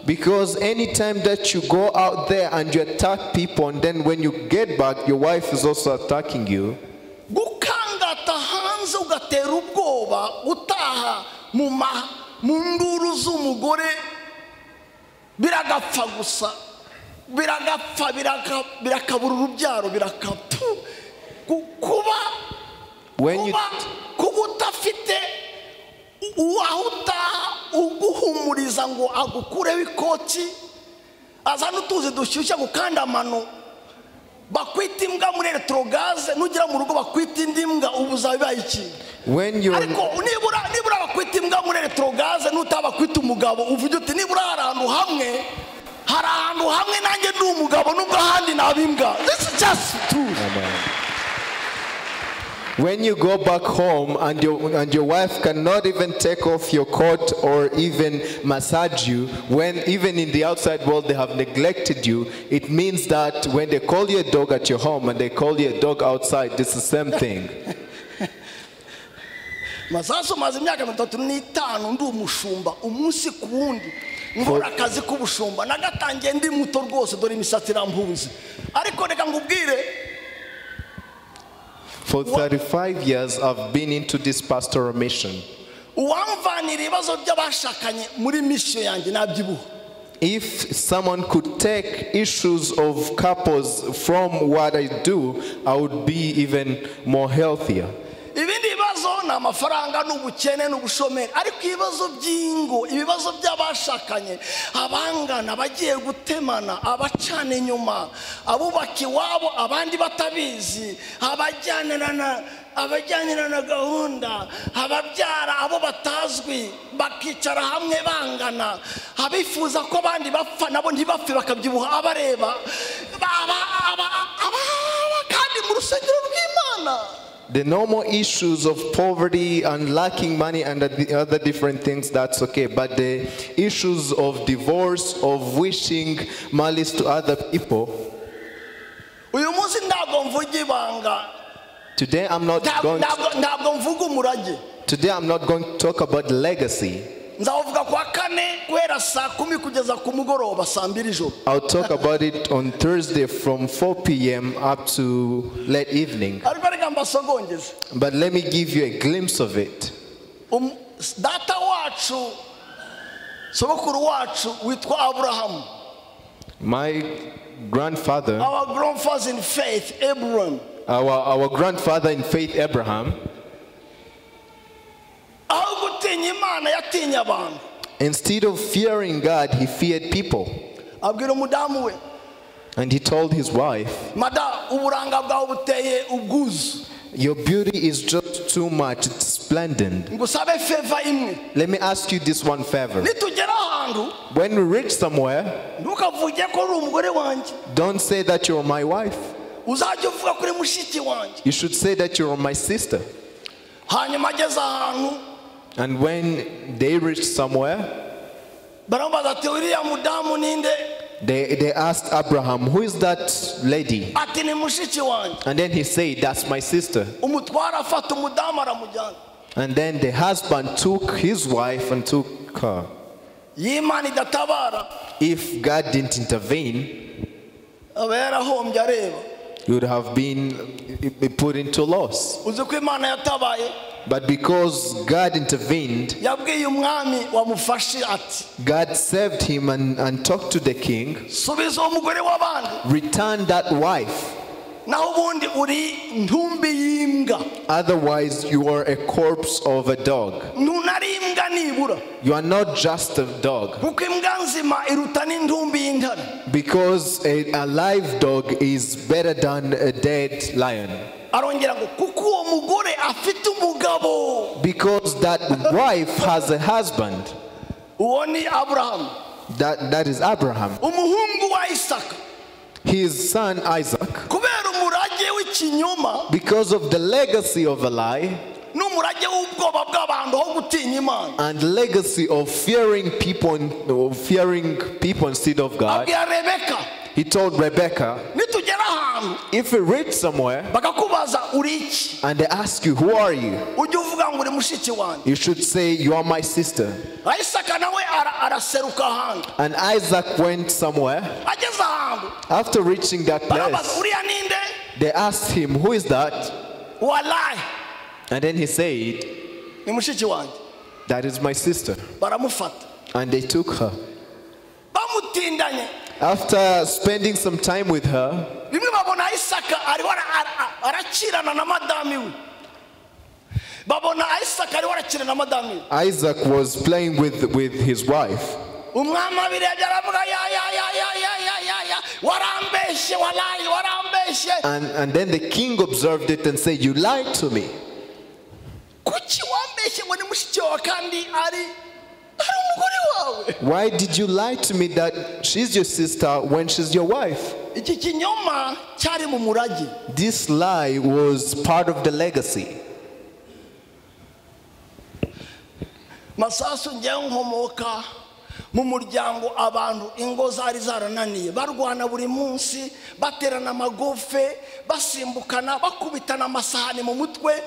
Because anytime that you go out there and you attack people, and then when you get back, your wife is also attacking you. biragapfa birakabura urubyaro birakapfu kuba utafite uwahuta uguhumuriza ngo agukureho ikoti azana utuzi dushyushya gukanda amano bakwita imbwa muri electrogaze nugira mu rugo bakwita indi mbwa ubuza bibaye iki ariko nibura bakwita imbwa muri electrogaze nutabakwita umugabo uvuga uti nibura ahantu hamwe nanjye ndi umugabo nubwo ahandi nabimbwa. This is just true. When you go back home and your wife cannot even take off your coat or even massage you, when even in the outside world they have neglected you, it means that when they call you a dog at your home and they call you a dog outside, it's the same thing. Masasu maze imyaka 35 ndi umushumba umunsi ku wundi nkora akazi k'ubushumba nagatangiye ndi muto rwose dore imisatsi irampunze ariko reka ngubwire. For 35 years, I've been into this pastoral mission. If someone could take issues of couples from what I do, I would be even more healthier. amafaranga n'ubukene n'ubushomeri ariko ibibazo by'ingo ibibazo by'abashakanye abangana bagiye gutemana abacana inyuma abubaka iwabo abandi batabizi abajyanirana gahunda ababyara abo batazwi bakicara hamwe bangana abifuza ko abandi bapfa nabo ntibapfe bakabyibuha abareba kandi mu rusengero rw'Imana. The normal issues of poverty and lacking money and the other different things, that's okay. But the issues of divorce, of wishing malice to other people, today I'm not going to talk about legacy. I'll talk about it on Thursday from 4 p.m. up to late evening. But let me give you a glimpse of it. My grandfather, our grandfather in faith, Abraham. Our grandfather in faith, Abraham. Instead of fearing God, he feared people. And he told his wife, your beauty is just too much, it's splendid. Let me ask you this one favor. When we reach somewhere, don't say that you're my wife. You should say that you're my sister. And when they reached somewhere, they asked Abraham, who is that lady? And then he said, that's my sister. And then the husband took his wife and took her. If God didn't intervene, he would have been put into loss. But because God intervened, God saved him and talked to the king, return that wife. Otherwise, you are a corpse of a dog. You are not just a dog. Because a live dog is better than a dead lion. Because that wife has a husband. That is Abraham. His son Isaac. Because of the legacy of a lie and legacy of fearing people instead of God, he told Rebecca, if we reach somewhere and they ask you, who are you? You should say, you are my sister. And Isaac went somewhere. After reaching that place, they asked him, who is that? And then he said, that is my sister. And they took her. After spending some time with her, Isaac was playing with his wife. And then the king observed it and said, "You lied to me. Why did you lie to me that she's your sister when she's your wife?" This lie was part of the legacy. Masasu njyewe nkomoka mu muryango abantu ingo zari zarananiye barwana buri munsi baterana amagofe basimbukana bakubitana amasahani mu mutwe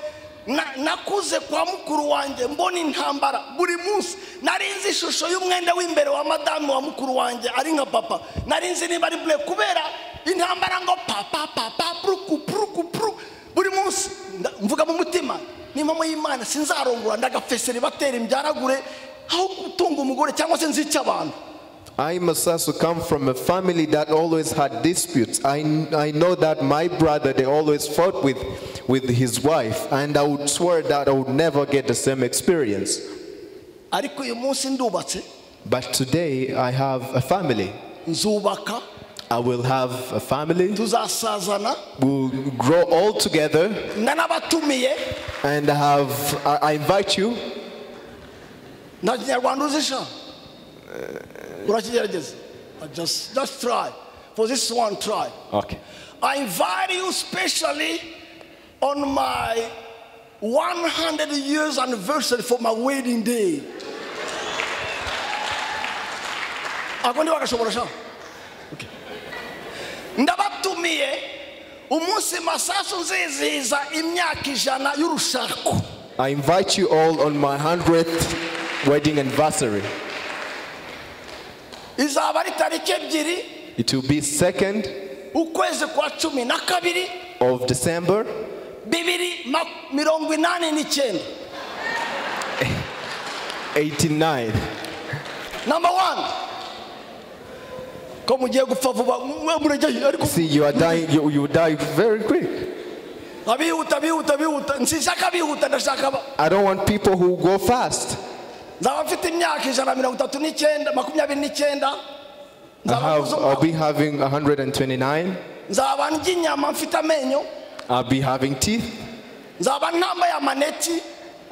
nakuze kwa mukuru wanjye mbona intambara buri munsi narinzi ishusho y'umwenda w'imbere wa madamu wa mukuru wanjye ari nka papa narinzi niba ari ble kubera intambara ngo papa pru buri munsi mvuga mu mutima ni mama y'Imana sinzarongora ndagafesere batera imbyaragure aho gutunga umugore cyangwa se nzica abantu. I Masasu come from a family that always had disputes. I know that my brother, they always fought with his wife, and I would swear that I would never get the same experience. But today I have a family. I will have a family. We'll grow all together. And I invite you. Just try. For this one, try. Okay. I invite you specially on my 100 years anniversary for my wedding day. Okay. Ndabatumiye umunsi Masasu nzizihiza imyaka 100 y'urushako. I invite you all on my 100th wedding anniversary. It will be 2nd of December 89. Number 1. See, you are dying, you die very quick. I don't want people who go fast. I'll be having 129. I'll be having teeth.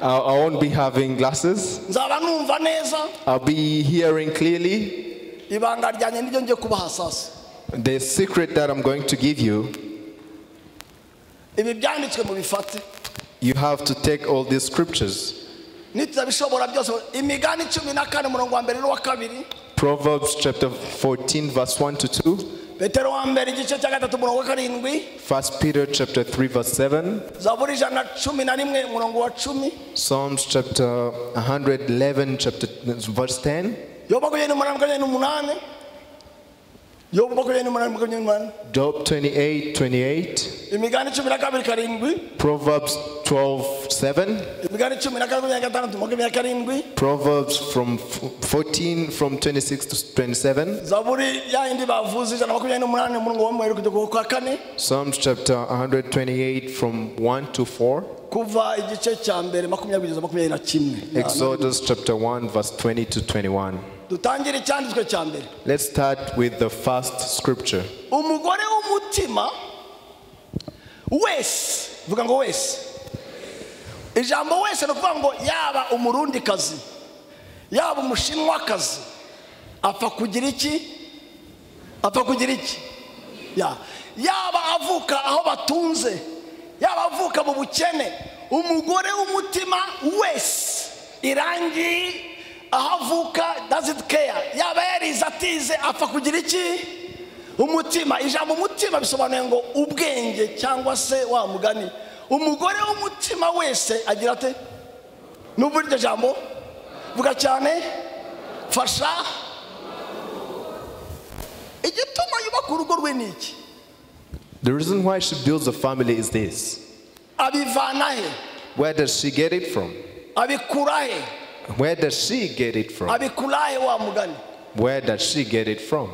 I won't be having glasses. I'll be hearing clearly. The secret that I'm going to give you, you have to take all these scriptures. Proverbs chapter 14 verse 1 to 2. 1 Peter chapter 3 verse 7. Psalms chapter 111 chapter verse 10. Job 28:28. Proverbs 12:7. Proverbs from 14 from 26 to 27. Psalms chapter 128 from 1 to 4. Exodus chapter 1 verse 20 to 21. Let's start with the first scripture. Ijambo wese no kuvuga ngo yaba umurundi kazi yaba umushinwa kazi apfa kugira iki yaba avuka aho batunze yaba avuka mu bukene umugore w'umutima wese irangi aho avuka doesn't care yaba yarize atize apfa kugira iki umutima. Ijambo umutima bisobanuye ngo ubwenge cyangwa se wa mugani umugore w'umutima wese agira ate n'uburyo jambo vuga cyane fasha igituma yubaka urugo rwe niki. The reason why she builds a family is this. Abivana he? Where does she get it from? Abikura he? Where does she get it from? Abikura he wa mugani? Where does she get it from?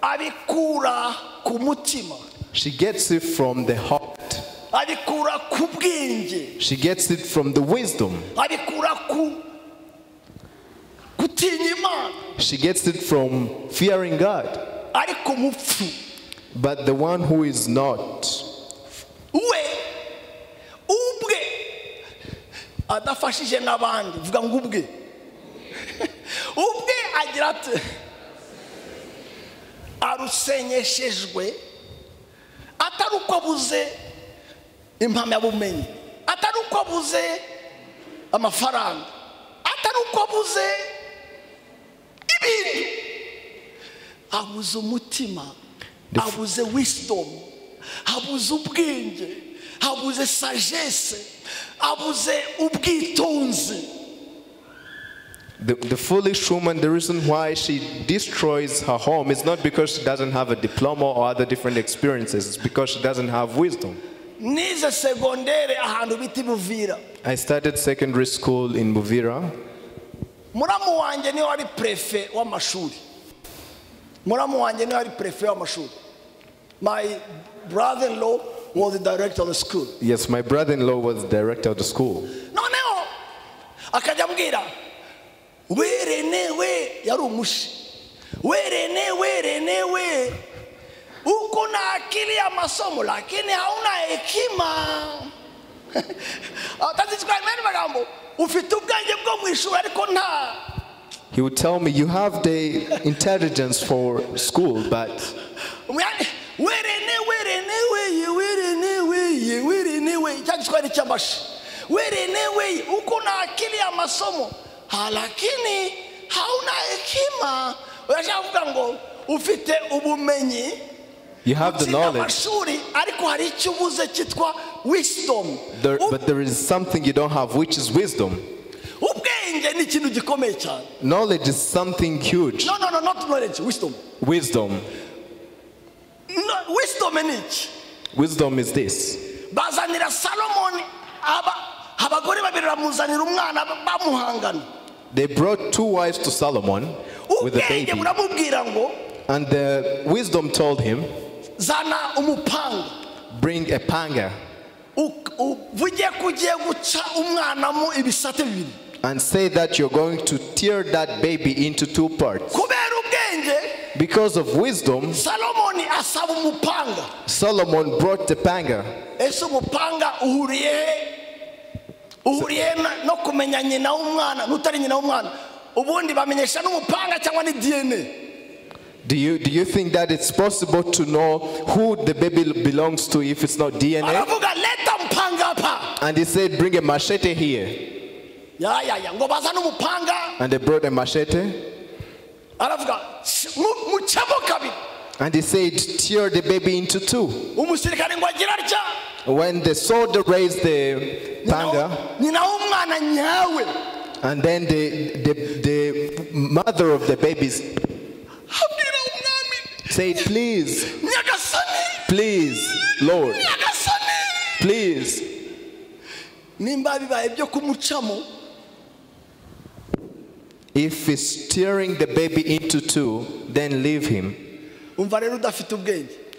abikura ku mutima. She gets it from the heart. Abikura ku bwenge. She gets it from the wisdom. Abikura ku gutinya Imana. She gets it from fearing God. Ariko mupfu. But the one who is not, ubwe adafashije n'abandi, vuga ngo ubwe agira ati arusenyeshejwe atari uko abuze impamyabumenyi, atari uko abuze amafaranga, atari uko abuze ibintu, abuze umutima, abuze wisdom, abuze ubwenge, abuze sagesse, abuze ubwitonzi. The foolish woman, the reason why she destroys her home is not because she doesn't have a diploma or other different experiences. It's because she doesn't have wisdom. Nize segondere ahantu biti Buvira. I started secondary school in Buvira. Muramu wanje ni wari prefet w'amashuri. Muramu wanje ni wari prefet w'amashuri. My brother-in-law was the director of the school. Yes, my brother-in-law was the director of the school. Noneho akajya mbwira werenewe yari umushi. Werenewe uko na akili ya masomo lakini hauna hekima. Atazikwa imani magambo ufite ubwenge bwo mwishuri ariko nta. He would tell me, you have the intelligence for school, but werenewe uko na akili ya masomo lakini hauna hekima. Urashaka ngo ufite ubumenyi, you have the knowledge, ariko hari icyo ubuze cyitwa wisdom. But there is something you don't have, which is wisdom. Ubwenge ni ikintu gikomeye cyane. Knowledge is something huge. No, not knowledge, wisdom. Wisdom. No, wisdom ni iki? Wisdom is this. Bazanira Solomon abagore babiri bamuzanira umwana bamuhangana. They brought two wives to Solomon with a baby. And the wisdom told him, Zana umupanga. Bring a panga. And say that you're going to tear that baby into two parts. Because of wisdom, Solomon brought the panga. No kumenya nyina w'umwana n'utari nyina w'umwana ubundi bamenyesha n'umupanga cyangwa ni DNA. Do you think that it's possible to know who the baby belongs to if it's not DNA? Aravuga leta mpanga pa. And he said, bring a machete here. Ya ngo bazana umupanga. And they brought a machete. Aravuga muchabo kabiri. And he said, tear the baby into two. Umusirikare ngo agira atya. When the soldier raised the panga, and then the mother of the babies said, please, Lord, please. If he's tearing the baby into two, then leave him.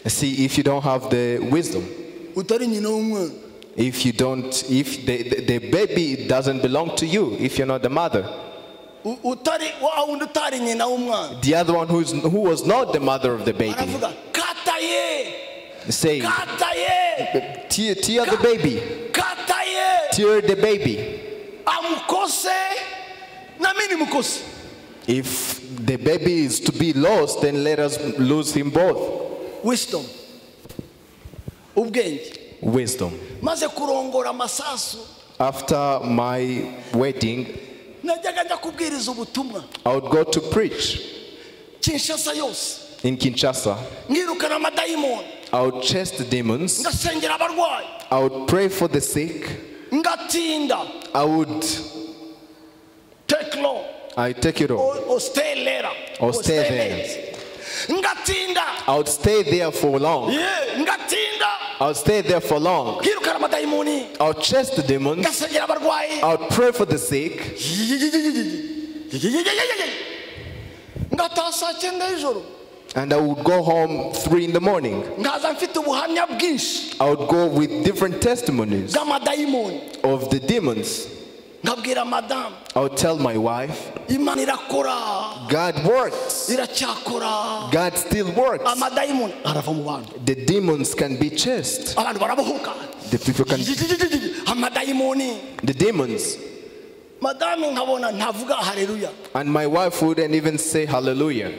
See, if you don't have the wisdom, if the baby doesn't belong to you, if you're not the mother, the other one who was not the mother of the baby, say, tear the baby, tear the baby. If the baby is to be lost, then let us lose him both. Wisdom. Wisdom. After my wedding, I would go to preach in Kinshasa. I would chase the demons. I would pray for the sick. I would take it all. Or stay there. I would stay there for long. I would stay there for long. I would chase the demons. I would pray for the sick. And I would go home 3 in the morning. I would go with different testimonies of the demons. I would tell my wife, God works. God still works. The demons can be chased. The people can. The demons. And my wife wouldn't even say hallelujah.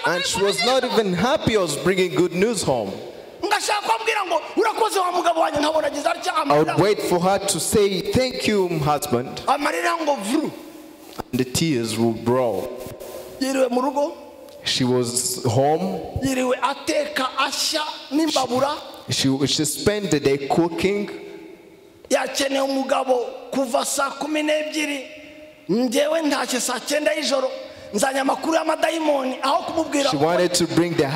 And she was not even happy I was bringing good news home. I would wait for her to say, thank you, husband. And the tears would roll. She was home. She spent the day cooking. She wanted to bring the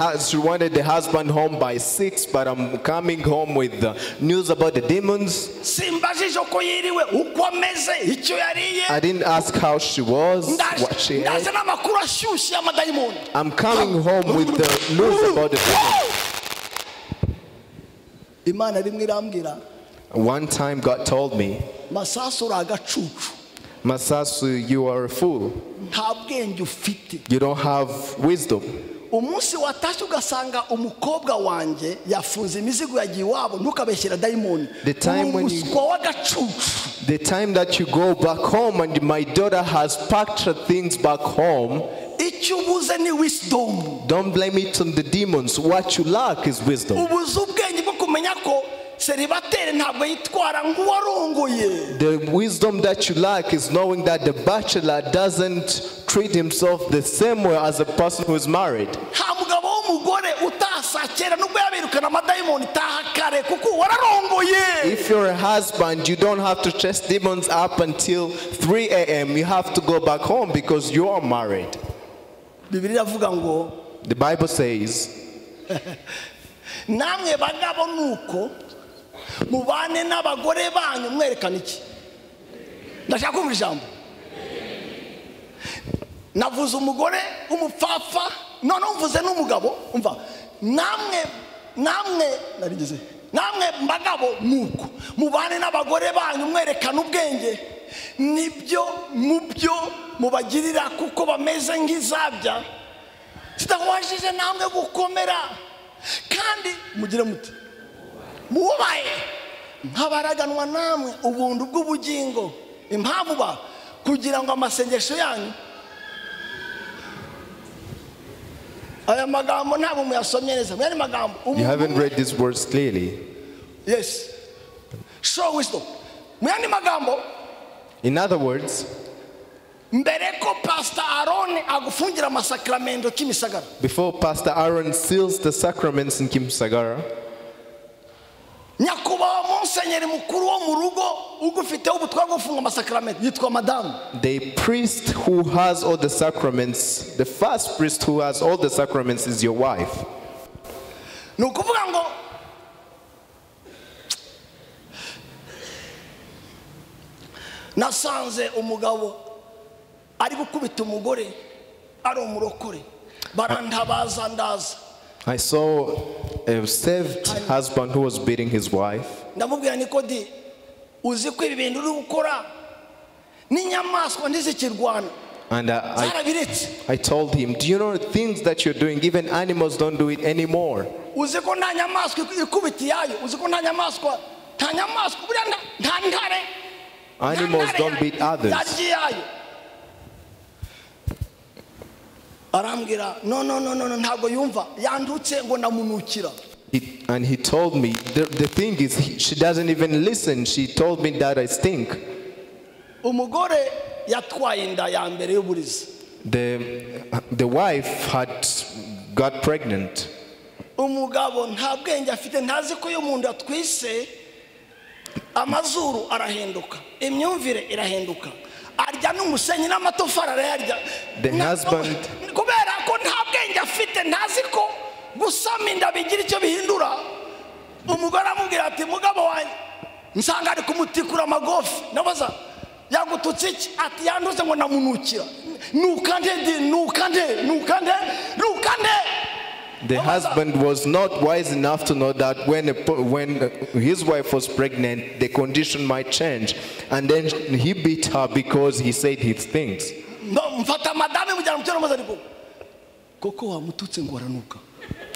husband home by 6, but I'm coming home with the news about the demons. I didn't ask how she was, what she ate. I'm coming home with the news about the demons. One time God told me, Masasu, you are a fool. You don't have wisdom. The time that you go back home and my daughter has packed her things back home, don't blame it on the demons. What you lack is wisdom. The wisdom that you lack is knowing that the bachelor doesn't treat himself the same way as a person who is married. If you're a husband, you don't have to chase demons up until 3 a.m. You have to go back home because you are married. The Bible says, mubane n'abagore banyu mwerekana iki? Ndashaka kumva ijambo. Navuze umugore umupfafa, none umvuze n'umugabo, umva. Namwe narigeze. Namwe mbagabo nuko mubane n'abagore banyu mwerekana ubwenge. Nibyo mubyo mubagirira kuko bameze nk'izabya. Kitawashije namwe gukomera. Kandi mugire muti mubaye nk'abaraganwa namwe ubuntu bw'ubugingo impamvu ba kugira ngo amasengesho yanyu aya magambo ntabwo muyasomye neza mwari magambo. You haven't read these words clearly. Yes, show wisdom. Mwari magambo. In other words, before Pastor Aaron seals the sacraments in Kimisagara, the priest who has all the sacraments, the first priest who has all the sacraments is your wife. Nasanze umugabo ari gukubita umugore ari umurokore barantabaza ndaza. I saw a saved husband who was beating his wife. Ndamubwira Nikodi uzi ko ibi bintu uri gukora n'inyamaswa ntizikirwana. And I told him, do you know the things that you're doing? Even animals don't do it anymore. Uzi ko nta nyamaswa ikubita yayo, uzi ko nta nyamaswa buriya nta ntare. Animals don't beat others. And he told me, the thing is, she doesn't even listen. She told me that I stink. The wife had got pregnant. Amazuru arahinduka, imyumvire irahinduka, arya n'umusenyi n'amatofari arayarya. The husband, kubera ko nta bwenge afite, ntazi ko gusama inda bigira icyo bihindura. Umugore amubwira ati mugabo wanjye nsanga ari kumutikura amagofi. Nabaza yagututse iki? Ati yanduze ngo namunukira. The husband was not wise enough to know that when his wife was pregnant, the condition might change. And then he beat her because he said his things.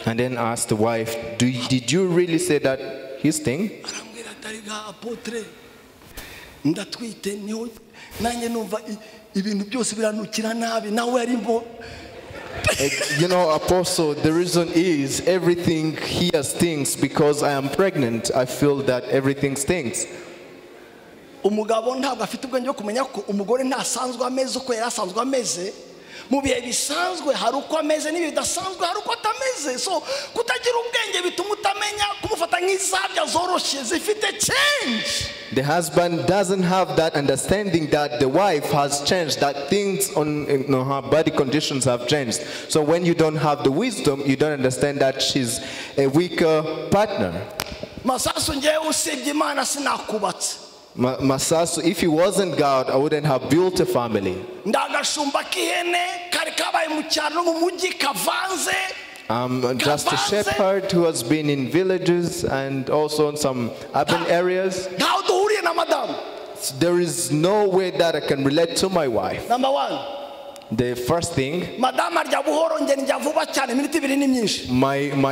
And then asked the wife, did you really say that his thing? You know, Apostle, the reason is everything here stinks because I am pregnant. I feel that everything stinks. Umugabo ntabwo afite ubwenge bwo kumenya ko umugore ntasanzwe ameze uko yari asanzwe ameze mu bihe bisanzwe hari uko ameze n'ibihe bidasanzwe hari uko atameze so kutagira ubwenge bituma utamenya kumufata nk'izabya zoroshye zifite change. The husband doesn't have that understanding that the wife has changed, that things on her body conditions have changed. So when you don't have the wisdom, you don't understand that she's a weaker partner. Masasu ngewe usibye Imana sinakubatse. Masasu, if he wasn't God, I wouldn't have built a family. I'm just a shepherd who has been in villages and also in some urban areas. There is no way that I can relate to my wife. Number one. The first thing, my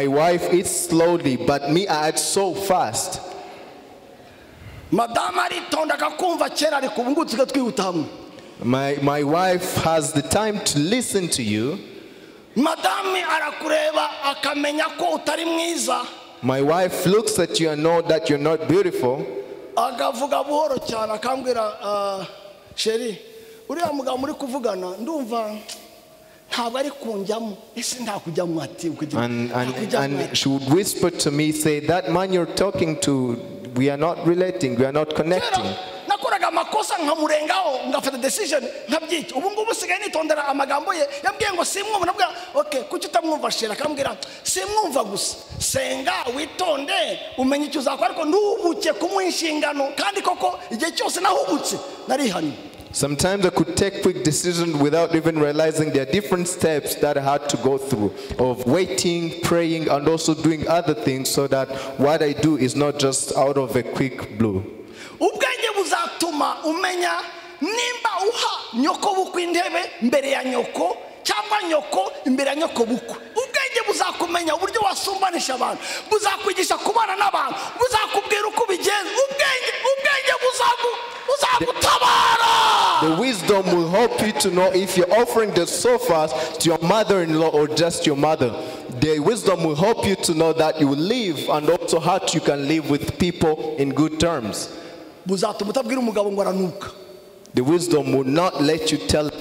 wife eats slowly, but me I eat so fast. My wife has the time to listen to you. My wife looks at you and knows that you're not beautiful. And she would whisper to me, say, that man you're talking to, we are not relating, we are not connecting. Sometimes I could take quick decisions without even realizing there are different steps that I had to go through of waiting, praying, and also doing other things so that what I do is not just out of a quick blue. The wisdom will help you to know if you're offering the sofas to your mother-in-law or just your mother. The wisdom will help you to know that you will live and also how you can live with people in good terms. The wisdom will not let you tell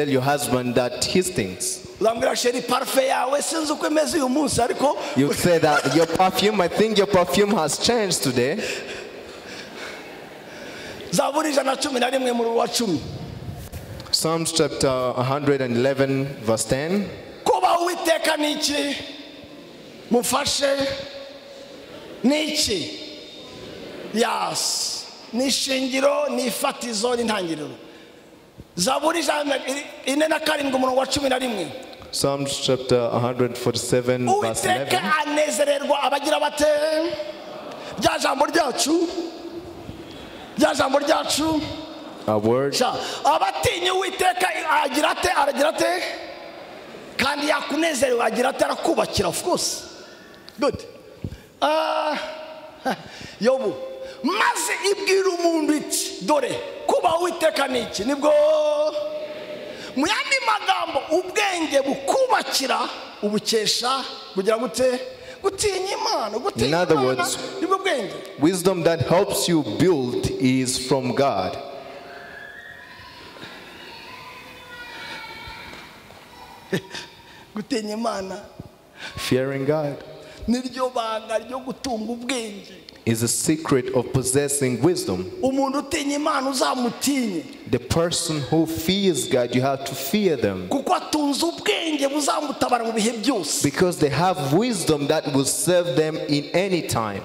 your husband that he stinks. You say that your perfume, I think your perfume has changed today. Psalms chapter 111 verse 10. Yes. Nishingiro ni fatizo n'intangiriro. Zaburi inena karindwi umurongo wa 11. Psalms chapter 147 verse 11. Uwiteka anezererwa abagira bate bya jambo ryacu a word. Abatinya Uwiteka aragira ate kandi yakunezererwa agira ate arakubakira, of course. Good. Yobu maze ibwira umuntu iti dore kuba Uwiteka niki nibwo mu yandi magambo ubwenge bukubakira ubukesha bugira gute gutinya Imana. In other words, wisdom that helps you build is from God. Gutinya Imana, fearing God, niryo banga ryo gutunga ubwenge, is a secret of possessing wisdom. The person who fears God, you have to fear them. Because they have wisdom that will serve them in any time.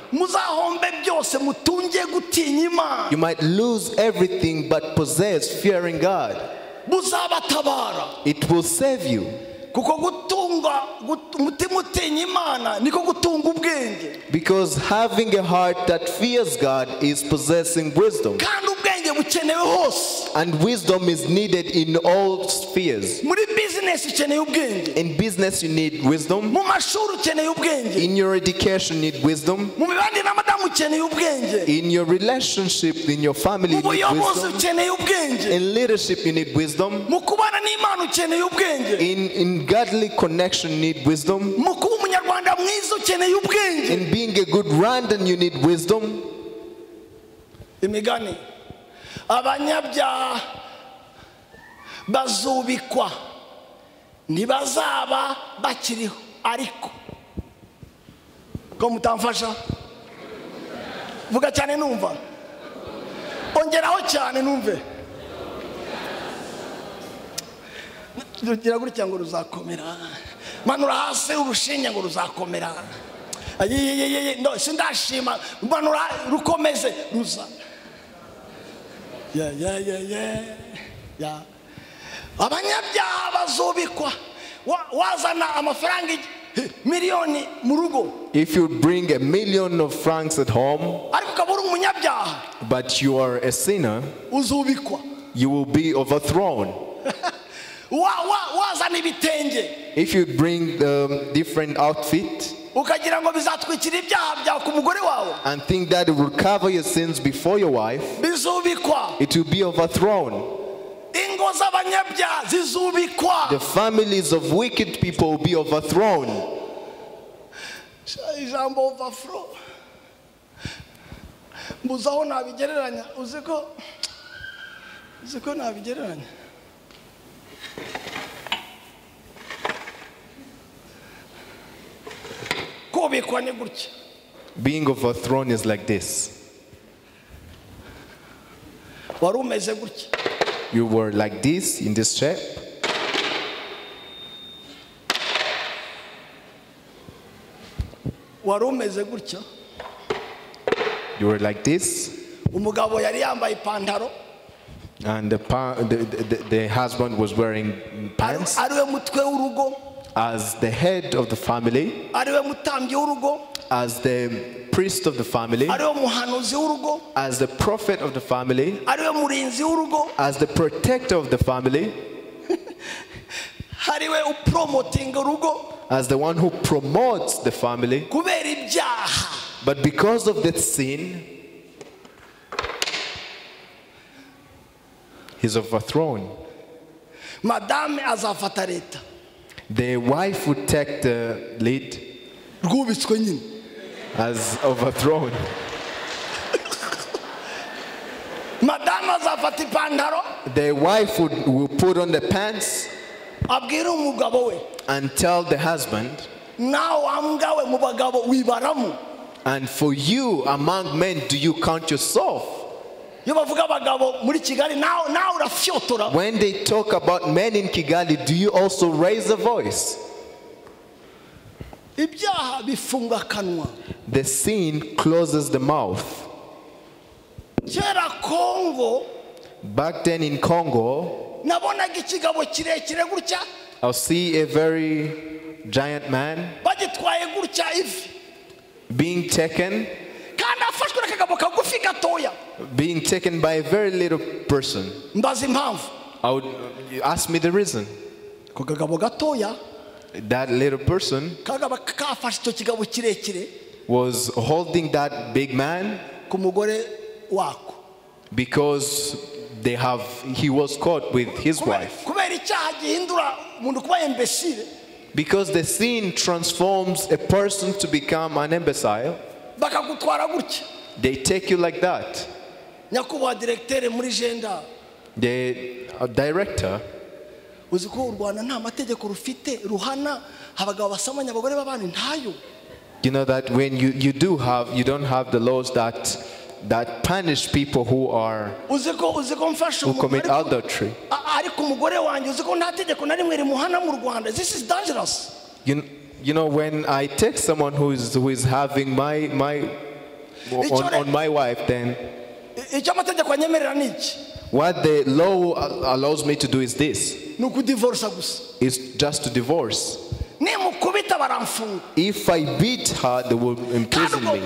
You might lose everything but possess fearing God. It will save you. Because having a heart that fears God is possessing wisdom. And wisdom is needed in all spheres. In business you need wisdom. In your education you need wisdom. In your relationship, in your family you need wisdom. In leadership you need wisdom. In godly connection you need wisdom. In being a good Rwandan you need wisdom. Imigani abanyabyaha bazubikwa ntibazaba bakiriho ariko ko mutamfasha vuga cyane numva ongeraho cyane numve tugira gutya ngo ruzakomera manura hasi urushinya ngo ruzakomera no sindashima manura rukomeze ruza abanyabyaha bazubikwa wazana amafaranga miliyoni mu rugo. If you bring $1 million of francs at home, but you are a sinner, you will be overthrown. If you bring different outfit and think that it will cover your sins before your wife, it will be overthrown. The families of wicked people will be overthrown. Being overthrown is like this. You were like this, in this shape. You were like this. And the husband was wearing pants. As the head of the family, as the priest of the family, as the prophet of the family, as the protector of the family, as the one who promotes the family. But because of that sin, he's overthrown. The wife would take the lead as overthrown. The wife would put on the pants and tell the husband, and for you among men do you count yourself? When they talk about men in Kigali, do you also raise a voice? The sin closes the mouth. Back then in Congo, I'll see a very giant man being taken by a very little person. I would ask me the reason. That little person was holding that big man because he was caught with his wife. Because the sin transforms a person to become an imbecile. They take you like that. The director, you know that when you don't have the laws that punish people who commit adultery. You know, when I take someone who is having on my wife, then What the law allows me to do is this. Is just to divorce. If I beat her, they will imprison me.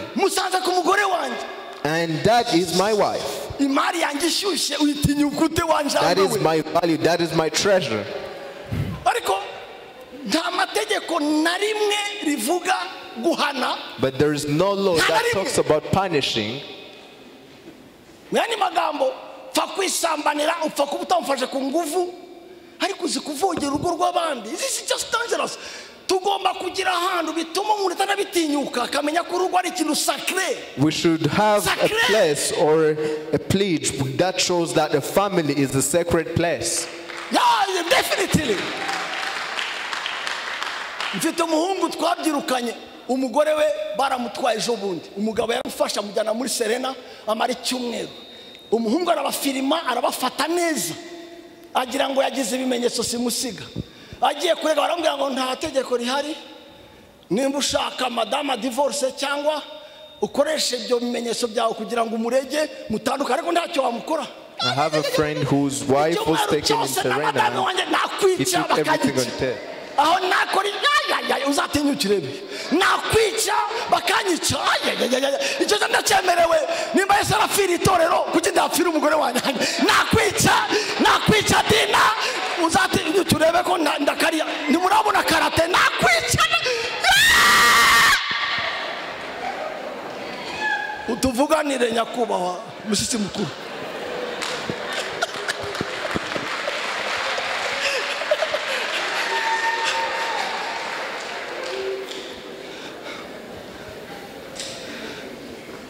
And that is my wife. That is my value. That is my treasure. But there is no law that talks about punishing. This is just dangerous. We should have a place or a pledge that shows that the family is a sacred place. Yeah, definitely. Mfite umuhungu twabyirukanye umugore we baramutwaye ejo bundi umugabo yaramufasha mujyana muri Serena amara icyumweru umuhungu arabafirima arabafata neza agira ngo yagize ibimenyetso simusiga agiye kurega barambwira ngo nta tegeko rihari nimba ushaka madama divorce cyangwa ukoreshe ibyo bimenyetso byawe kugira ngo umurege mutanduka ariko ntacyo wamukora. I have a friend whose wife was taken in Serena. He took everything on tape. Aho nakori uzatinyukire nakwica bakanyica icyo ndacyemerewe nimba Yesu arafira itorero kuki ndafira umugore wanjye nakwica dina uzatinyukire ko ndakariya nimurabona karate nakwica utuvuganire nyakubahwa mushyitsi mukuru.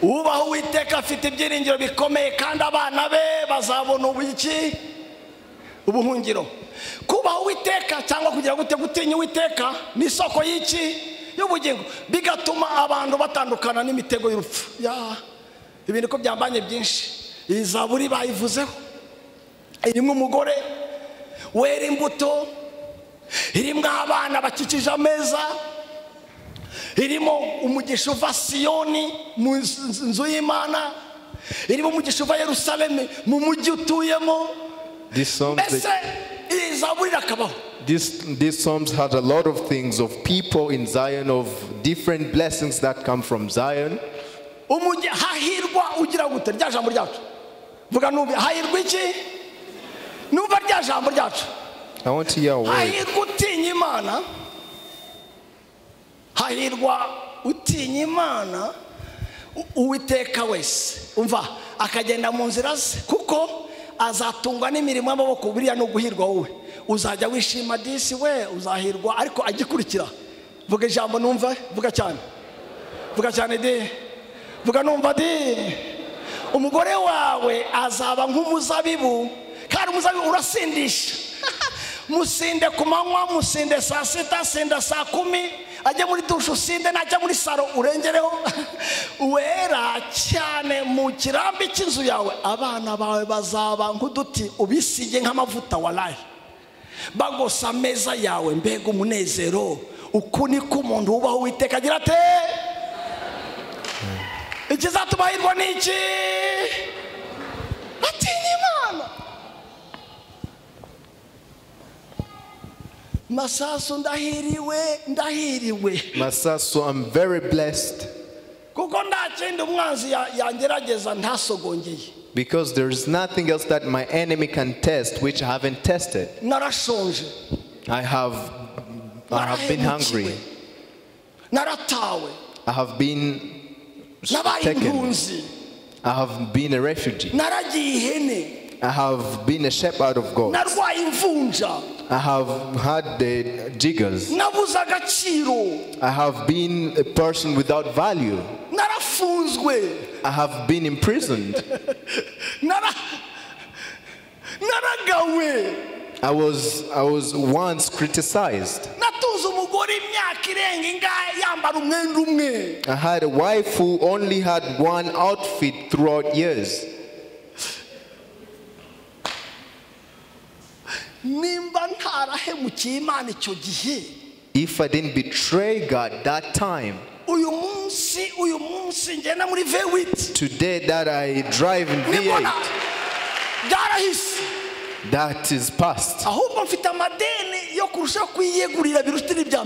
Ubaho Uwiteka afite ibyiringiro bikomeye kandi abana be bazabona ubiki ubuhungiro. Kubaho Uwiteka cyangwa kugira gute gutinya Uwiteka ni isoko y'iki y'ubugingo bigatuma abantu batandukana n'imitego y'urupfu. Ya ibintu ko byambanye byinshi iyi Zaburi bayivuzeho irimo umugore wera imbuto irimo abana bakikije ameza irimo umugisha uva Siyoni mu nzu y'Imana irimo umugisha uva Yerusalemu mu mujyi utuyemo. These psalms had a lot of things of people in Zion, of different blessings that come from Zion. Hahirwa ugira gute rya jambo ryacu vuga nubi hahirwa iki nuba rya jambo ryacu. I want to hear a word. Hahirwa utinya Imana hahirwa utinya Imana Uwiteka wese umva akagenda mu nzira ze kuko azatungwa n'imirimo y'amaboko buriya no guhirwa wowe uzajya wishima disi we uzahirwa ariko agikurikira. Vuga ijambo numva vuga cyane de vuga numva de umugore wawe azaba nk'umuzabibu kandi umuzabibu urasindisha musinde ku manywa musinde saa sita sinde saa 10 ajya muri dushe usinde najya muri saro urengereho wera cyane mu kirambi cy'inzu yawe abana bawe bazaba nk'uduti ubisige nk'amavuta walahi bagosa ameza yawe mbega umunezero uku niko umuntu ubaho Uwiteka agira ate ikizatubahirwa n'iki atinya Imana. Masasu ndahiriwe. Masasu, I'm very blessed. Kuko ndakindi umwanzi yangerageza ntasogongeye. Because there is nothing else that my enemy can test which I haven't tested. Narashonje. I have been hungry. Naratawe. I have been taken. I have been a refugee. Naragiye ihene. I have been a shepherd of God. Narwaye imvunja. I have had the jiggers. Nabuze agaciro. I have been a person without value. Narafunzwe. I have been imprisoned. Naragawe. I was once criticized. I had a wife who only had one outfit throughout years. If I didn't betray God that time, today that I drive in V8, That is past.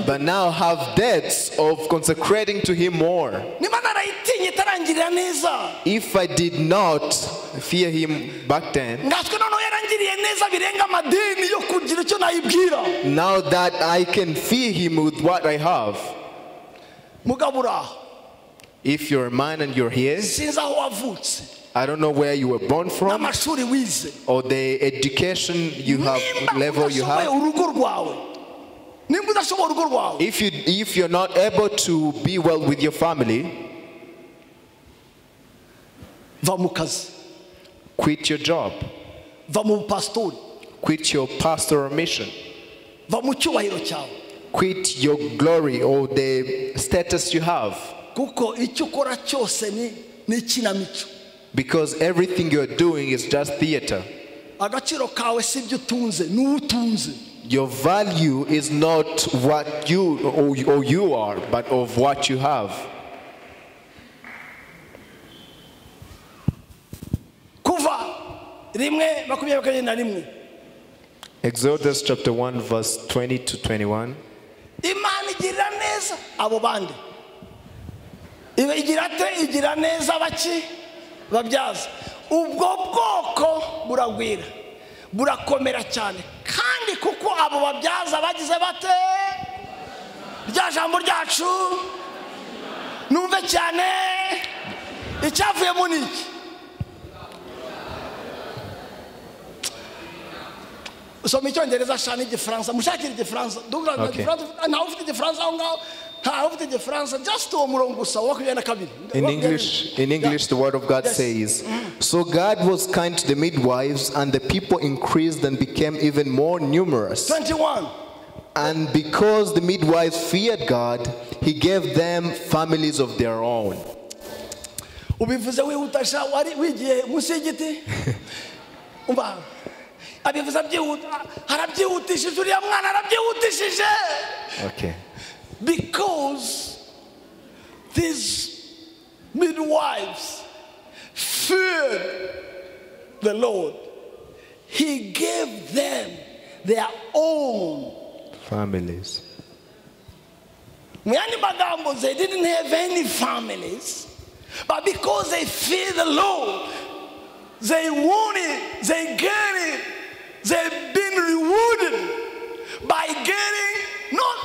But now have debts of consecrating to him more. If I did not fear him back then, now that I can fear him with what I have. If you're a man and you're here, I don't know where you were born from or the education you have, level you have. If you're not able to be well with your family, quit your job. Quit your pastoral mission. Quit your glory or the status you have. Because everything you're doing is just theater. Your value is not what you or you are, but of what you have. Exodus chapter 1 verse 20 to 21. babyaza ubwo bwoko buragwira burakomera cyane kandi kuko abo babyaza bagize bate rya jambo ryacu numve cyane icyavuye mu niki usoma icyongereza shani igifaransa mushakira igifaransa ndumva igifaransa ntawe ufite igifaransa aho ngaho. In English, the word of God says, so God was kind to the midwives, and the people increased and became even more numerous. 21. And because the midwives feared God, he gave them families of their own. Okay. Because these midwives feared the Lord, he gave them their own families. They didn't have any families, but because they fear the Lord, they want it, they get it, they've been rewarded by getting not.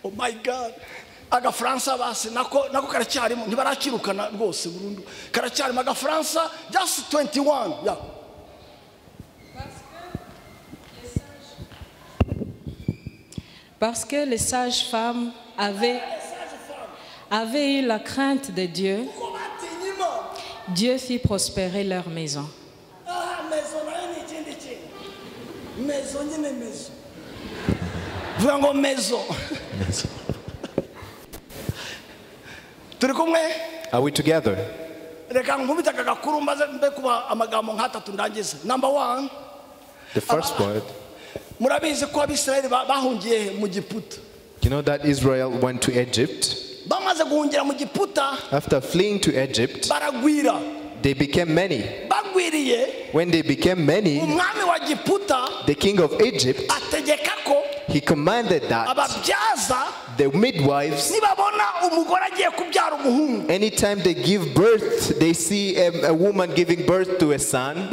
Oh my God. Agafaransa basi nako karacyarimo ntibarakirukana rwose burundu karacyarimo agafaransa just 21. Yeah. Parce que les sages-femmes avaient eu la crainte de Dieu, Dieu fit prospérer leur maison. Are we together? Number one, the first word. You know that Israel went to Egypt. After fleeing to Egypt, they became many. When they became many, the king of Egypt, he commanded that the midwives, anytime they give birth, they see a woman giving birth to a son,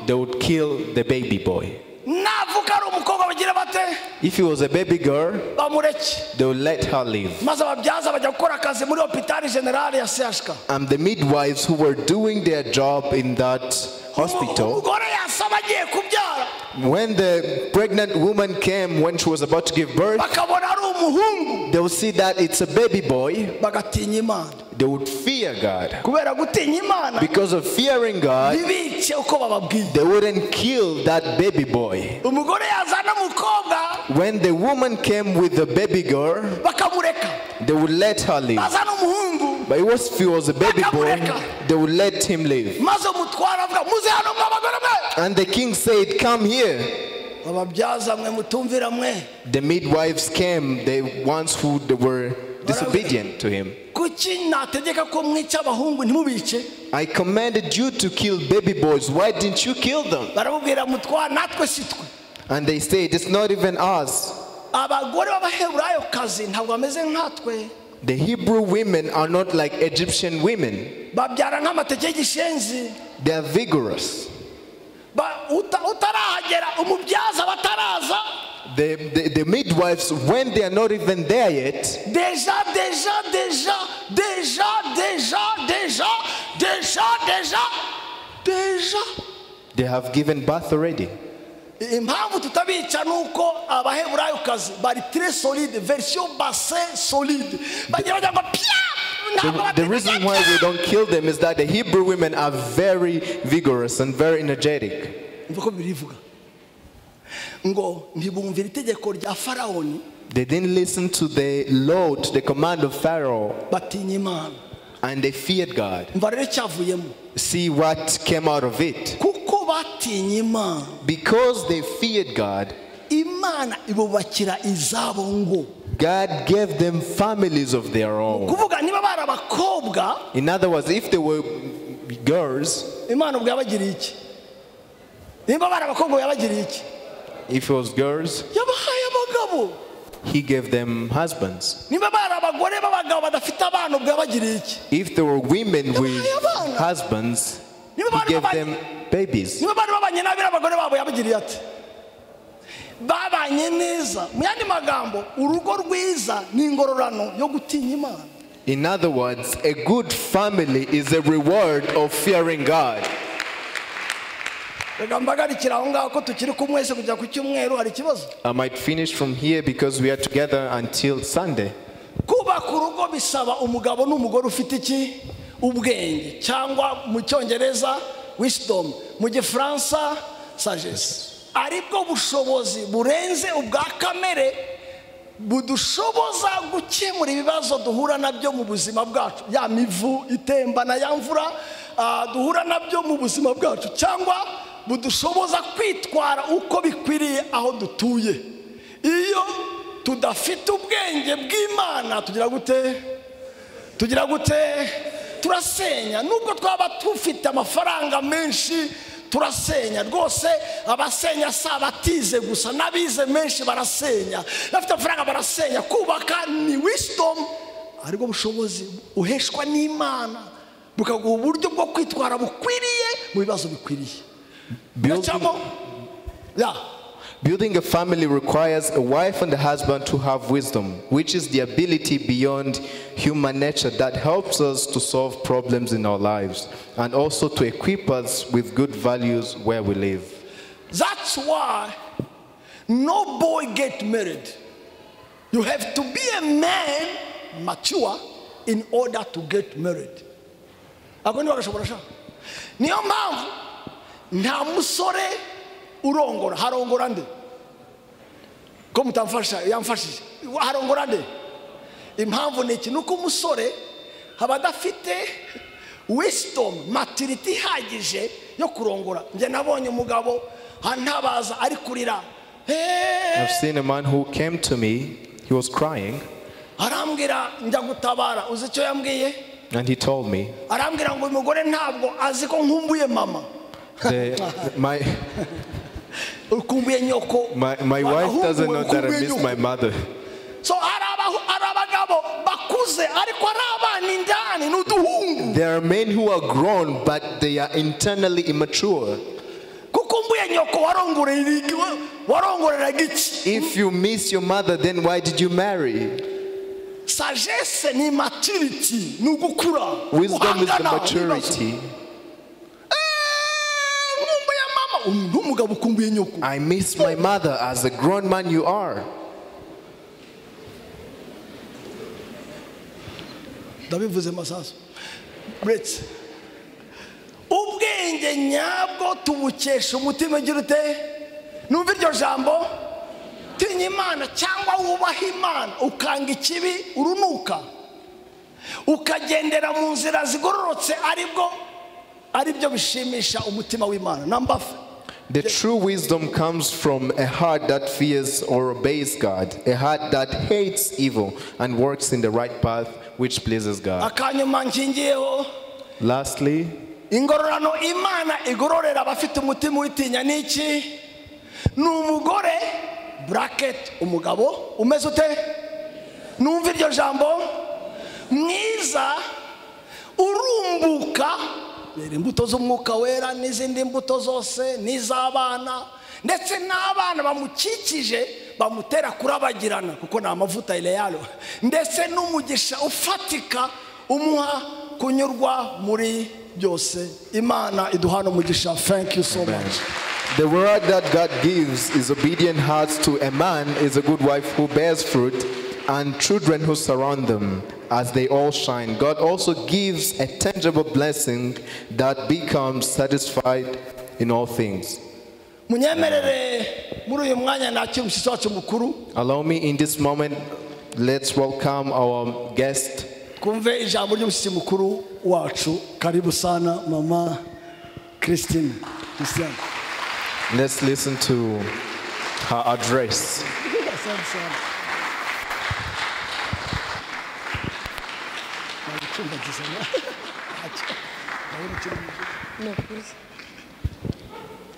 they would kill the baby boy. If it was a baby girl, they would let her live. And the midwives who were doing their job in that hospital, when the pregnant woman came, when she was about to give birth, they would see that it's a baby boy. They would fear God. Because of fearing God, they wouldn't kill that baby boy. When the woman came with the baby girl, they would let her live. But if it was a baby boy, they would let him live. And the king said, come here. The midwives came, the ones who were disobedient to him. I commanded you to kill baby boys. Why didn't you kill them? And they said, it's not even us. The Hebrew women are not like Egyptian women. They are vigorous. The midwives, when they are not even there yet, they have given birth already. impamvu tutabica nuko abaheburayokazi bari très solide version bassin solide bagira ngo The reason why we don't kill them is that the Hebrew women are very vigorous and very energetic. They didn't listen to the law, to the command of Pharaoh, and they feared God. See what came out of it. Because they feared God, God gave them families of their own. In other words, if they were girls, if it was girls, He gave them husbands. If there were women with husbands, He gave them babies. In other words, a good family is a reward of fearing God. I might finish from here because we are together until Sunday. Wisdom, mu Gifaransa sagesse. Aribwo bushobozi burenze ubwa kamere budushoboza gukemura ibibazo duhura nabyo mu buzima bwacu, ya mivu itemba na yamvura duhura nabyo mu buzima bwacu, cyangwa budushoboza kwitwara uko bikwiriye aho dutuye. Iyo tudafite ubwenge bw'Imana tugira gute turasenya. Nubwo twaba tufite amafaranga menshi turasenya rwose. Abasenya sabatize gusa, nabize menshi barasenya, bafite amafaranga barasenya. Kubaka ni wisdom, ariko bushobozi uheshwa n'Imana bukaguha uburyo bwo kwitwara bukwiriye mu bibazo bikwiriye. Building a family requires a wife and a husband to have wisdom, which is the ability beyond human nature that helps us to solve problems in our lives and also to equip us with good values where we live. That's why no boy get married. You have to be a man mature in order to get married. Niyo mpamvu nta musore urongora. Harongora nde? Ko mutamfasha yamfashije. Harongora nde? Impamvu ni iki? Nuko umusore haba adafite wisdom, maturity ihagije yo kurongora. Nje nabonye umugabo antabaza ari kurira. I've seen a man who came to me, he was crying. Arambwira njya gutabara. Uzi icyo yambwiye? And he told me, arambwira ngo umugore ntabwo azi ko nkumbuye mama. My wife doesn't know that I miss my mother. So there are men who are grown but they are internally immature. If you miss your mother, then why did you marry? Sagesse ni maturity, ni ugukura. Wisdom is the maturity. I miss my mother. As a grown man you are. Ndabivuze MASASU. Brett. Ubwenge nyabwo tubukesha umutima girute. Numva iryo jambo tinya Imana cyangwa wubaha Imana ukanga ikibi urunuka. Ukagendera mu nzira zigororotse aribyo bishimisha umutima w'Imana. Number The true wisdom comes from a heart that fears or obeys God, a heart that hates evil and works in the right path which pleases God. Lastly, ingororano Imana igororera abafite umutima witinya niki n'umugore bracket umugabo umeze ute numva iryo jambo mwiza urumbuka imbuto z'umwuka wera n'izindi mbuto zose n'iz'abana ndetse n'abana bamukikije bamutera kurabagirana kuko ni amavuta ileyalo ndetse n'umugisha ufatika umuha kunyurwa muri byose. Imana iduhana umugisha. Thank you so much. The word that God gives is obedient hearts to a man is a good wife who bears fruit and children who surround them as they all shine. God also gives a tangible blessing that becomes satisfied in all things. Allow me in this moment, let's welcome our guest. Karibu sana Mama Christine. Let's listen to her address.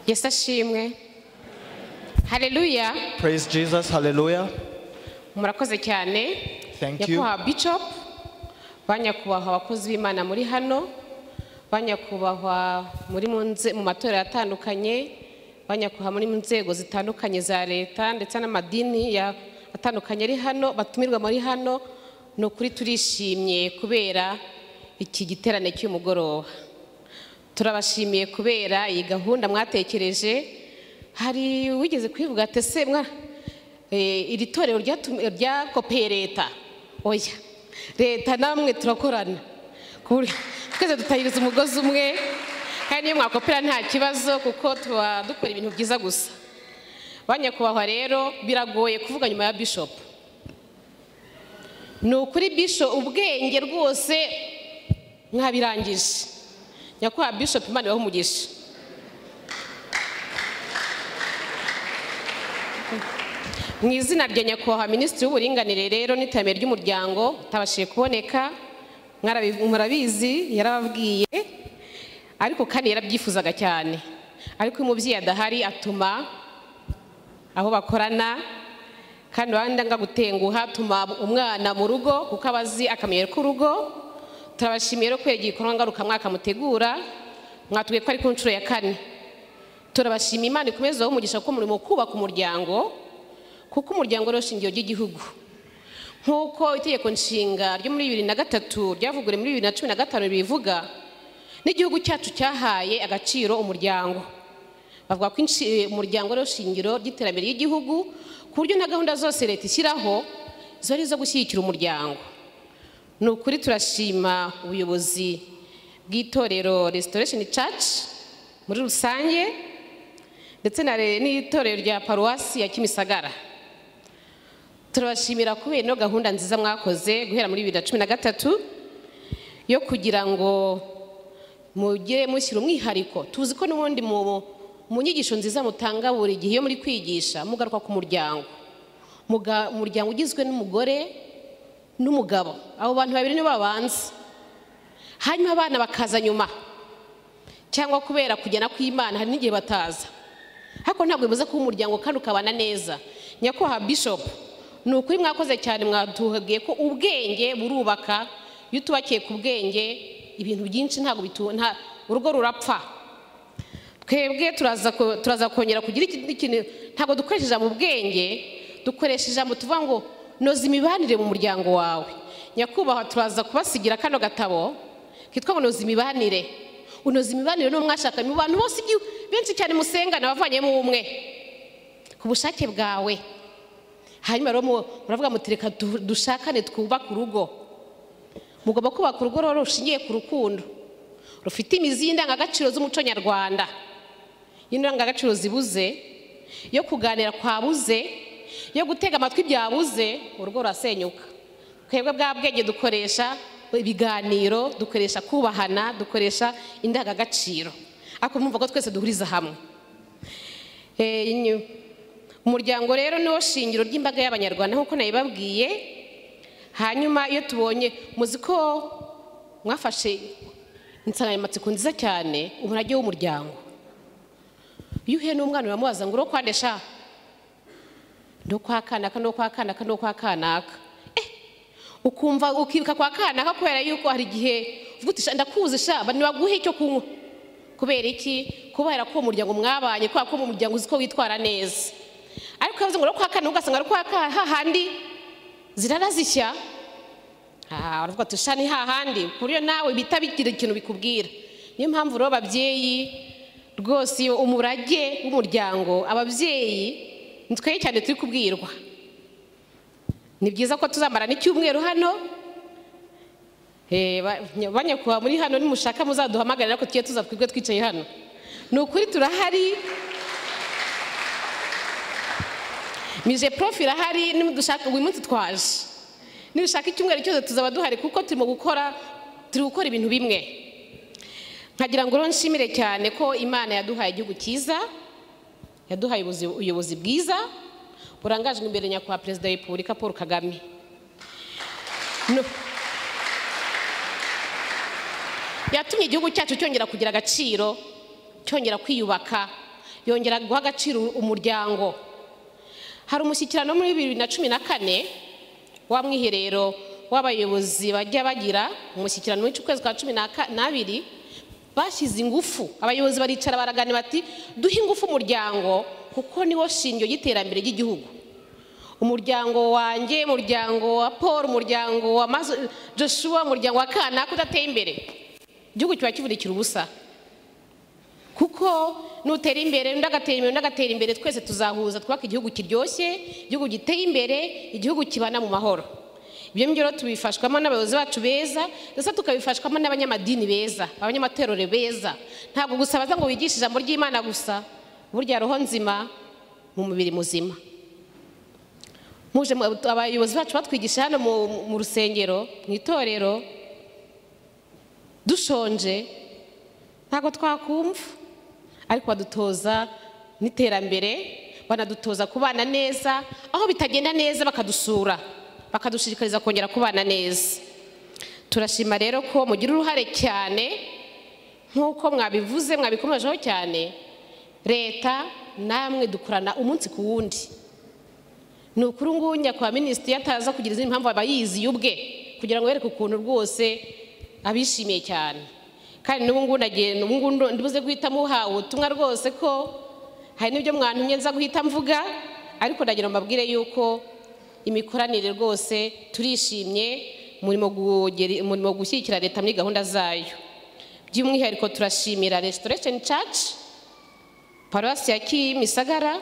Yes, ashimwe. Hallelujah. Praise Jesus. Hallelujah. Murakoze cyane. Thank you. Nyakubahwa Bishop, banyakubahwa abakozi b'Imana muri hano, banyakubahwa muri mu matorero atandukanye, banyakubahwa muri mu nzego zitandukanye za leta ndetse n'amadini atandukanye ari hano, batumirwa muri hano. No kuri turishimye kubera iki giterane cy'umugoroba. Turabashimiye kubera iyi gahunda mwatekereje. Hari wigeze kwivuga ati se mwa iri torero rya kopeye leta. Oya, leta namwe turakorana. Twese dutahiriza umugozi umwe kandi iyo mwakopera nta kibazo kuko tuba dukora ibintu byiza gusa. Banyakubahwa rero biragoye kuvuga nyuma ya Bishop. Nukuri Bishop ubwenge rwose mwabirangije. Nyakubahwa Bishop Imana ibahe umugisha. Mu izina rya Nyakubahwa Minisitiri w'Uburinganire rero n'iterambere ry'umuryango utabashije kuboneka, murabizi yarababwiye ariko kandi yarabyifuzaga cyane. Ariko umubyeyi adahari atuma aho bakorana kandi wandanga gutenguha atuma umwana mu rugo kuko abazi akamenyero k'urugo. Turabashimiye rero kwegera igikorwa ngaruka mwaka mutegura, mwatubwiye ko ari ku nshuro ya 4. Turabashimiye Imana ikomeza umugisha ko muri mu kubaka umuryango kuko umuryango rero shingiro ry'igihugu. Nkuko itegeko nshinga ryo muri 2003 ryavugure muri 2015 bivuga n'igihugu cyacu cyahaye agaciro umuryango. Bavuga ko umuryango rero shingiro ry'iterambere ry'igihugu ku buryo na gahunda zose leta ishyiraho zari zo gushyigikira umuryango. Nukuri turashima ubuyobozi bw'itorero Restoration Church muri rusange ndetse n'itorero rya paruwasi ya Kimisagara. Turabashimira kubera no gahunda nziza mwakoze guhera muri 2013 yo kugira ngo mugire mushyira umwihariko. Tuzi ko n'ubundi mu nyigisho nziza mutanga buri gihe yo muri kwigisha mugaruka ku muryango. Umuryango ugizwe n'umugore n'umugabo. Abo bantu babiri nibo babanza. Hanyuma abana bakaza nyuma. Cyangwa kubera kugena kw'Imana hari n'igihe bataza. Hako ntabwo bivuze ko umuryango kandi ukabana neza. Nyakubahwa Bishop, nukuri mwakoze cyane mwaduhagiye ko ubwenge burubaka. Iyo tubakiye ku bwenge ibintu byinshi ntabwo urugo rurapfa. Twebwe turaza kongera kugira ikintu ntabwo dukoresheje mu bwenge, dukoresheje mu tuvuga ngo noza imibanire mu muryango wawe. Nyakubahwa turaza kubasigira kano gatabo kitwa ngo noza imibanire. Unoza imibanire no mwashakanye mu bantu bose benshi cyane musengana bavanyemo umwe ku bushake bwawe. Hanyuma rero muravuga mutireka dushakane twubaka urugo. Mugomba kubaka urugo rero rushingiye ku rukundo rufite imizi y'indangagaciro z'umuco nyarwanda. Indangagaciro zibuze yo kuganira kwabuze yo gutega amatwi byabuze urugo rasenyuka. Twebwe bwa bwenge dukoresha ibiganiro, dukoresha kubahana, dukoresha indangagaciro. Ako mumva ko twese duhuriza hamwe. umuryango rero niwo shingiro ry'imbaga y'abanyarwanda nk'uko nabibabwiye. Hanyuma iyo tubonye muzi ko mwafashe insanganyamatsiko nziza cyane, umurage w'umuryango. Iyo uhuye n'umwana uramubaza ngo uro kwandesha ndo kwa kanaka ndo kwa kanaka ndo kwa kanaka, ukumva ukibuka kwa kanaka kubera yuko hari igihe uvuga uti ndakuzi sha nibaguhe icyo kunywa. Kubera iki? Kubera ko umuryango mwabanye, kubera ko mu muryango uzi ko witwara neza. Ariko yavuze ngo uro kwa kanaka ugasanga uro kwa hahandi zirarazishya, uravuga ati sha ni hahandi kuriyo nawe bita bigira ikintu bikubwira. Niyo mpamvu rero ababyeyi rwose umurage w'umuryango, ababyeyi nitwe cyane turi kubwirwa. Ni byiza ko tuzamara n'icyumweru hano, banyakubahwa muri hano nimushaka muzaduhamagarira ko tugiye tuza twebwe twicaye hano. Ni ukuri turahari, mije prof irahari, nimudushaka uyu munsi twaje, nidushaka icyumweru cyose tuzaba duhari kuko turi gukora ibintu bimwe. Nkagira ngo nshimire cyane ko Imana yaduhaye igihugu cyiza, yaduhaye ubuyobozi bwiza burangajwe imbere nyakubahwa Perezida wa Repubulika Paul Kagame. Yatumye igihugu cyacu cyongera kugira agaciro, cyongera kwiyubaka, yongera guha agaciro umuryango. Hari umushyikirano muri 2014 wa mwiherero w'abayobozi bajya bagira umushyikirano w'ukwezi kwa 12, bashyize ingufu, abayobozi baricara baraganira bati duhe ingufu umuryango kuko niwo shingiro y'iterambere ry'igihugu. Umuryango wanjye, umuryango wa Paul, umuryango wa Joshua, umuryango wa kanaka udateye imbere, igihugu kiba kivurikira ubusa. Kuko nutera imbere ndagatera imbere, twese tuzahuza twubaka igihugu kiryoshye, igihugu giteye imbere, igihugu kibana mu mahoro. Ibyo ngiro tubifashwamo n'abayobozi bacu beza, ndetse tukabifashwamo n'abanyamadini beza, abanyamatorero beza. Ntabwo gusa baza ngo wigishe ijambo ry'Imana gusa, burya roho nzima mu mubiri muzima. Muje abayobozi bacu batwigisha hano mu rusengero, mu itorero, dushonje ntabwo twakumva, ariko badutoza n'iterambere, banadutoza kubana neza, aho bitagenda neza bakadusura, bakadushishikariza kongera kubana neza. Turashima rero ko mugira uruhare cyane nk'uko mwabivuze, mwabikomejeho cyane. Leta namwe dukorana umunsi ku wundi. Ni ukuri ngunya kwa minisitiri yataza kugira izindi mpamvu abayizi ubwe kugira ngo yereke ukuntu rwose abishimiye cyane. Kandi n'ubu ndibuze guhita muha ubutumwa rwose ko hari n'ibyo mwantumye nza guhita mvuga, ariko ndagira mbabwire yuko imikoranire rwose turishimye, murimo gushyigikira leta muri gahunda zayo. By'umwihariko turashimira Restoration Church Paruwasi ya Kimisagara,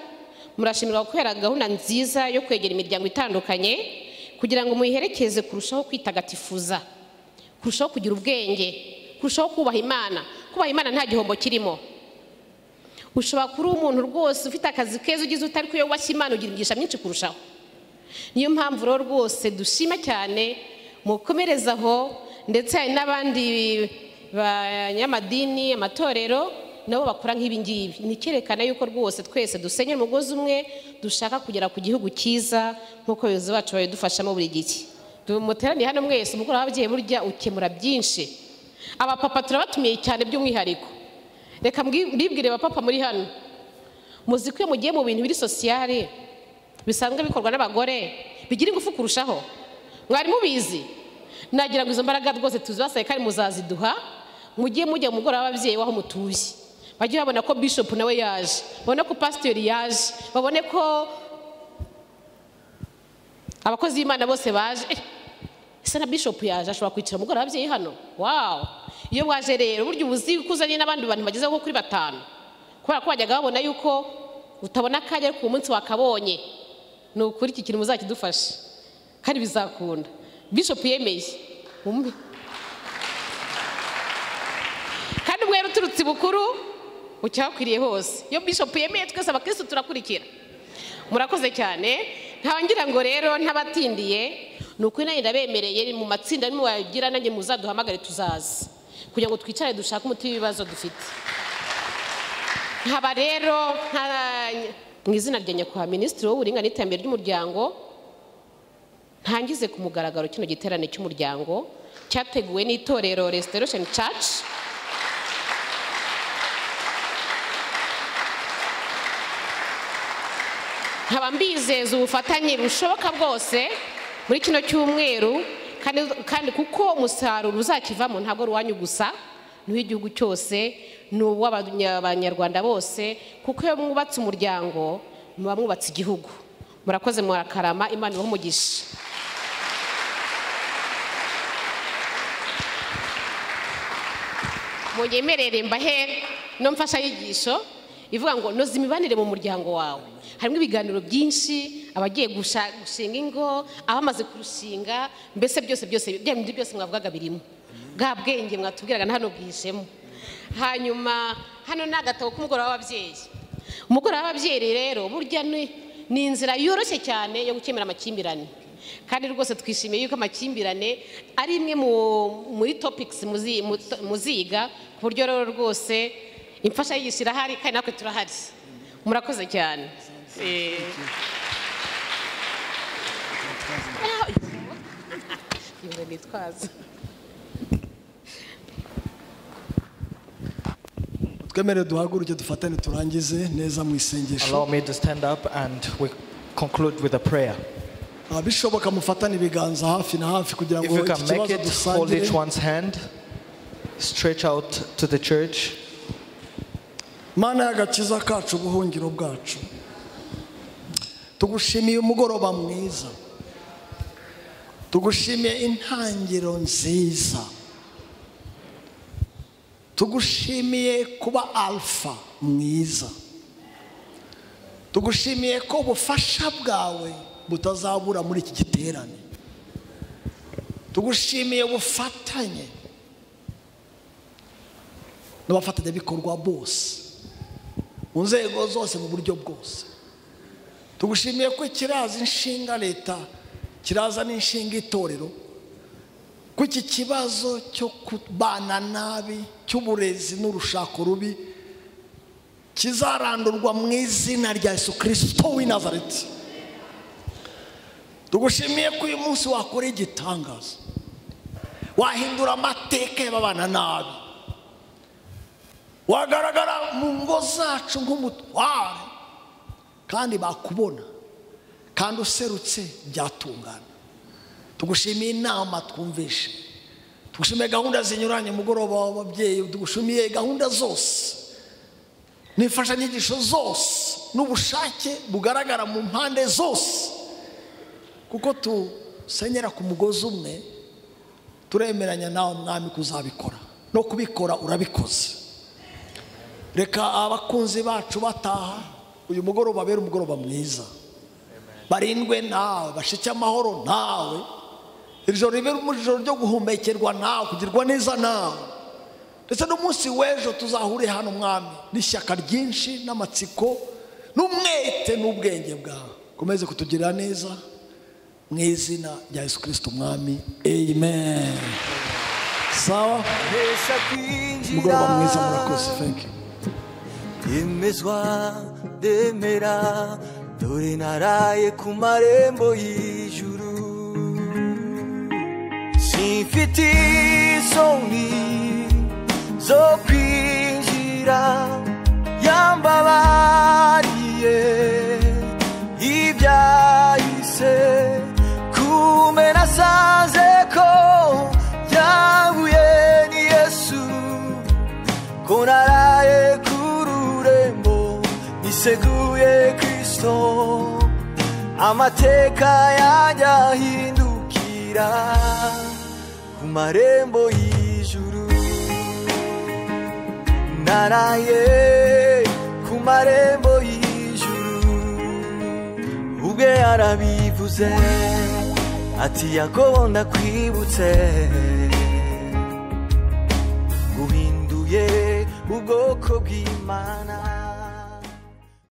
murashimirwa kubera gahunda nziza yo kwegera imiryango itandukanye kugira ngo muyiherekeze kurushaho kwitagatifuza, kurushaho kugira ubwenge, kurushaho kubaha Imana. Kubaha Imana nta gihombo kirimo. Ushobora kuri umuntu rwose ufite akazi keza ugize utari kuyobashya Imana, ugira imigisha myinshi kurushaho. Niyo mpamvu rero rwose dushima cyane, mukomerezaho, ndetse hari n'abandi banyamadini, amatorero nabo bakora nk'ibi ngibi. Ni cyerekana yuko rwose twese dusenye umugozi umwe, dushaka kugera ku gihugu cyiza nk'uko abayobozi bacu babidufashamo buri gihe. Muteraniye hano mwese, umukoro w'ababyeyi burya ukemura byinshi. Abapapa turabatumiye cyane by'umwihariko. Reka mbibwire abapapa muri hano, muzi ko iyo mugiye mu bintu biri sosiyale bisanzwe bikorwa n'abagore bigira ingufu kurushaho. Mwari mubizi? Nagira ngo izo mbaraga rwose tuzibasaye kandi muzaziduha. Mugiye mujya mu mugoroba w'ababyeyi waho mutuye, bajye babona ko bishop nawe yaje, babone ko pastor yaje, babone ko abakozi b'Imana bose baje. Ese na bishop yaje ashobora kwicara mu mugoroba w'ababyeyi hano? Wow! Iyo waje rero burya ubuzi kuzanye n'abandi bantu bagezeho kuri 5, kubera ko bajyaga babona yuko utabona akanya ariko umunsi wakabonye. Ni ukuri iki kintu muzakidufasha kandi bizakunda. Bishop yemeye kandi mwere uturutse bukuru ucyakwiriye hose. Iyo bishop yemeye twese abakristo turakurikira. Murakoze cyane. Ntawangira ngo rero ntabatindiye, nuko nanjye ndabemereye mu matsinda nimwe wagira nanjye muzaduhamagare tuzaza kugira ngo twicare dushaka umuti w'ibibazo dufite. nkaba rero mu izina rya nyakubahwa minisitiri w'uburinganire n'iterambere ry'umuryango ntangize ku mugaragaro kino giterane cy'umuryango cyateguwe n'itorero Restoration Church nkaba mbizeza ubufatanye bushoboka bwose muri kino cyumweru kandi kuko umusaruro uzakivamo ntabwo ruwanyu gusa n'uw'igihugu cyose n'uw'abanyarwanda bose kuko iyo mwubatse umuryango muba mwubatse igihugu. Murakoze murakarama, Imana ibahe umugisha. Munyemerere mbahe no mfashanyigisho ivuga ngo noza imibanire mu muryango wawe. Harimo ibiganiro byinshi, abagiye gushinga ingo, abamaze kurushinga, mbese byose mwavugaga birimo. Bwa bwenge mwatubwiraga hano bwishemo. Hanyuma hano ni agatabo k'umugoroba w'ababyeyi. Umugoroba w'ababyeyi rero burya ni inzira yoroshye cyane yo gukemura amakimbirane. Kandi rwose twishimiye yuko amakimbirane ari imwe muri topics muziga ku buryo rero rwose imfashanyigisho irahari kandi natwe turahari. Murakoze cyane. Twemere duhaguruke dufatane turangize neza mu isengesho. Allow me to stand up and we conclude with a prayer. Bishoboka mufatane ibiganza hafi na hafi kugira ngo if you can make it, hold each one's hand, stretch out to the church. Mana y'agakiza kacu ubuhungiro bwacu, tugushimiye umugoroba mwiza, tugushimiye intangiro nziza, tugushimiye kuba alfa mwiza, tugushimiye ko ubufasha bwawe butazabura muri iki giterane, tugushimiye ubufatanye n'abafatanyabikorwa bose mu nzego zose mu buryo bwose. Tugushimiye ko kiraza inshinga leta, kiraza n'inshinga itorero, ko iki kibazo cyo kubana nabi cy'uburezi n'urushako rubi kizarandurwa mu izina rya Yesu Kristo w'i Nazareti. Tugushimiye ko uyu munsi wakora igitangaza, wahindura amateka y'ababana nabi, wagaragara mu ngo zacu nk'umutware kandi bakubona kandi userutse byatungana. Tugushimiye inama twumvishe, tugushimiye gahunda zinyuranye mugoroba w'ababyeyi, tugushimiye gahunda zose n'imfashanyigisho zose n'ubushake bugaragara mu mpande zose, kuko tusenyera ku mugozi umwe, turemeranya nawe mwami kuzabikora no kubikora urabikoze. Reka abakunzi bacu bataha uyu mugoroba babera umugoroba mwiza, barindwe nawe, bashike amahoro nawe, ijoro ribe ijoro ryo guhumekerwa nawe, kugirwa neza nawe, ndetse n'umunsi w'ejo tuzahure hano mwami n'ishyaka ryinshi n'amatsiko n'umwete n'ubwenge bwawe. Komeze kutugirira neza mu izina rya Yesu Kristo mwami, amen. Sawa, mugoroba mwiza, murakoze. Thank you. Yemezwa demera, dore naraye ku marembo y'ijuru, simfite isoni zo kwinjira, yambabariye ibyahise, kumena saze ko yahuye ni Yesu, ko naraye seguye Kristo, amateka yanjye ahindukira ku marembo y'ijuru. Naraye ku marembo y'ijuru, ubwe yarabivuze ati Yakobo ndakwibutse, guhinduye ubwoko bw'Imana.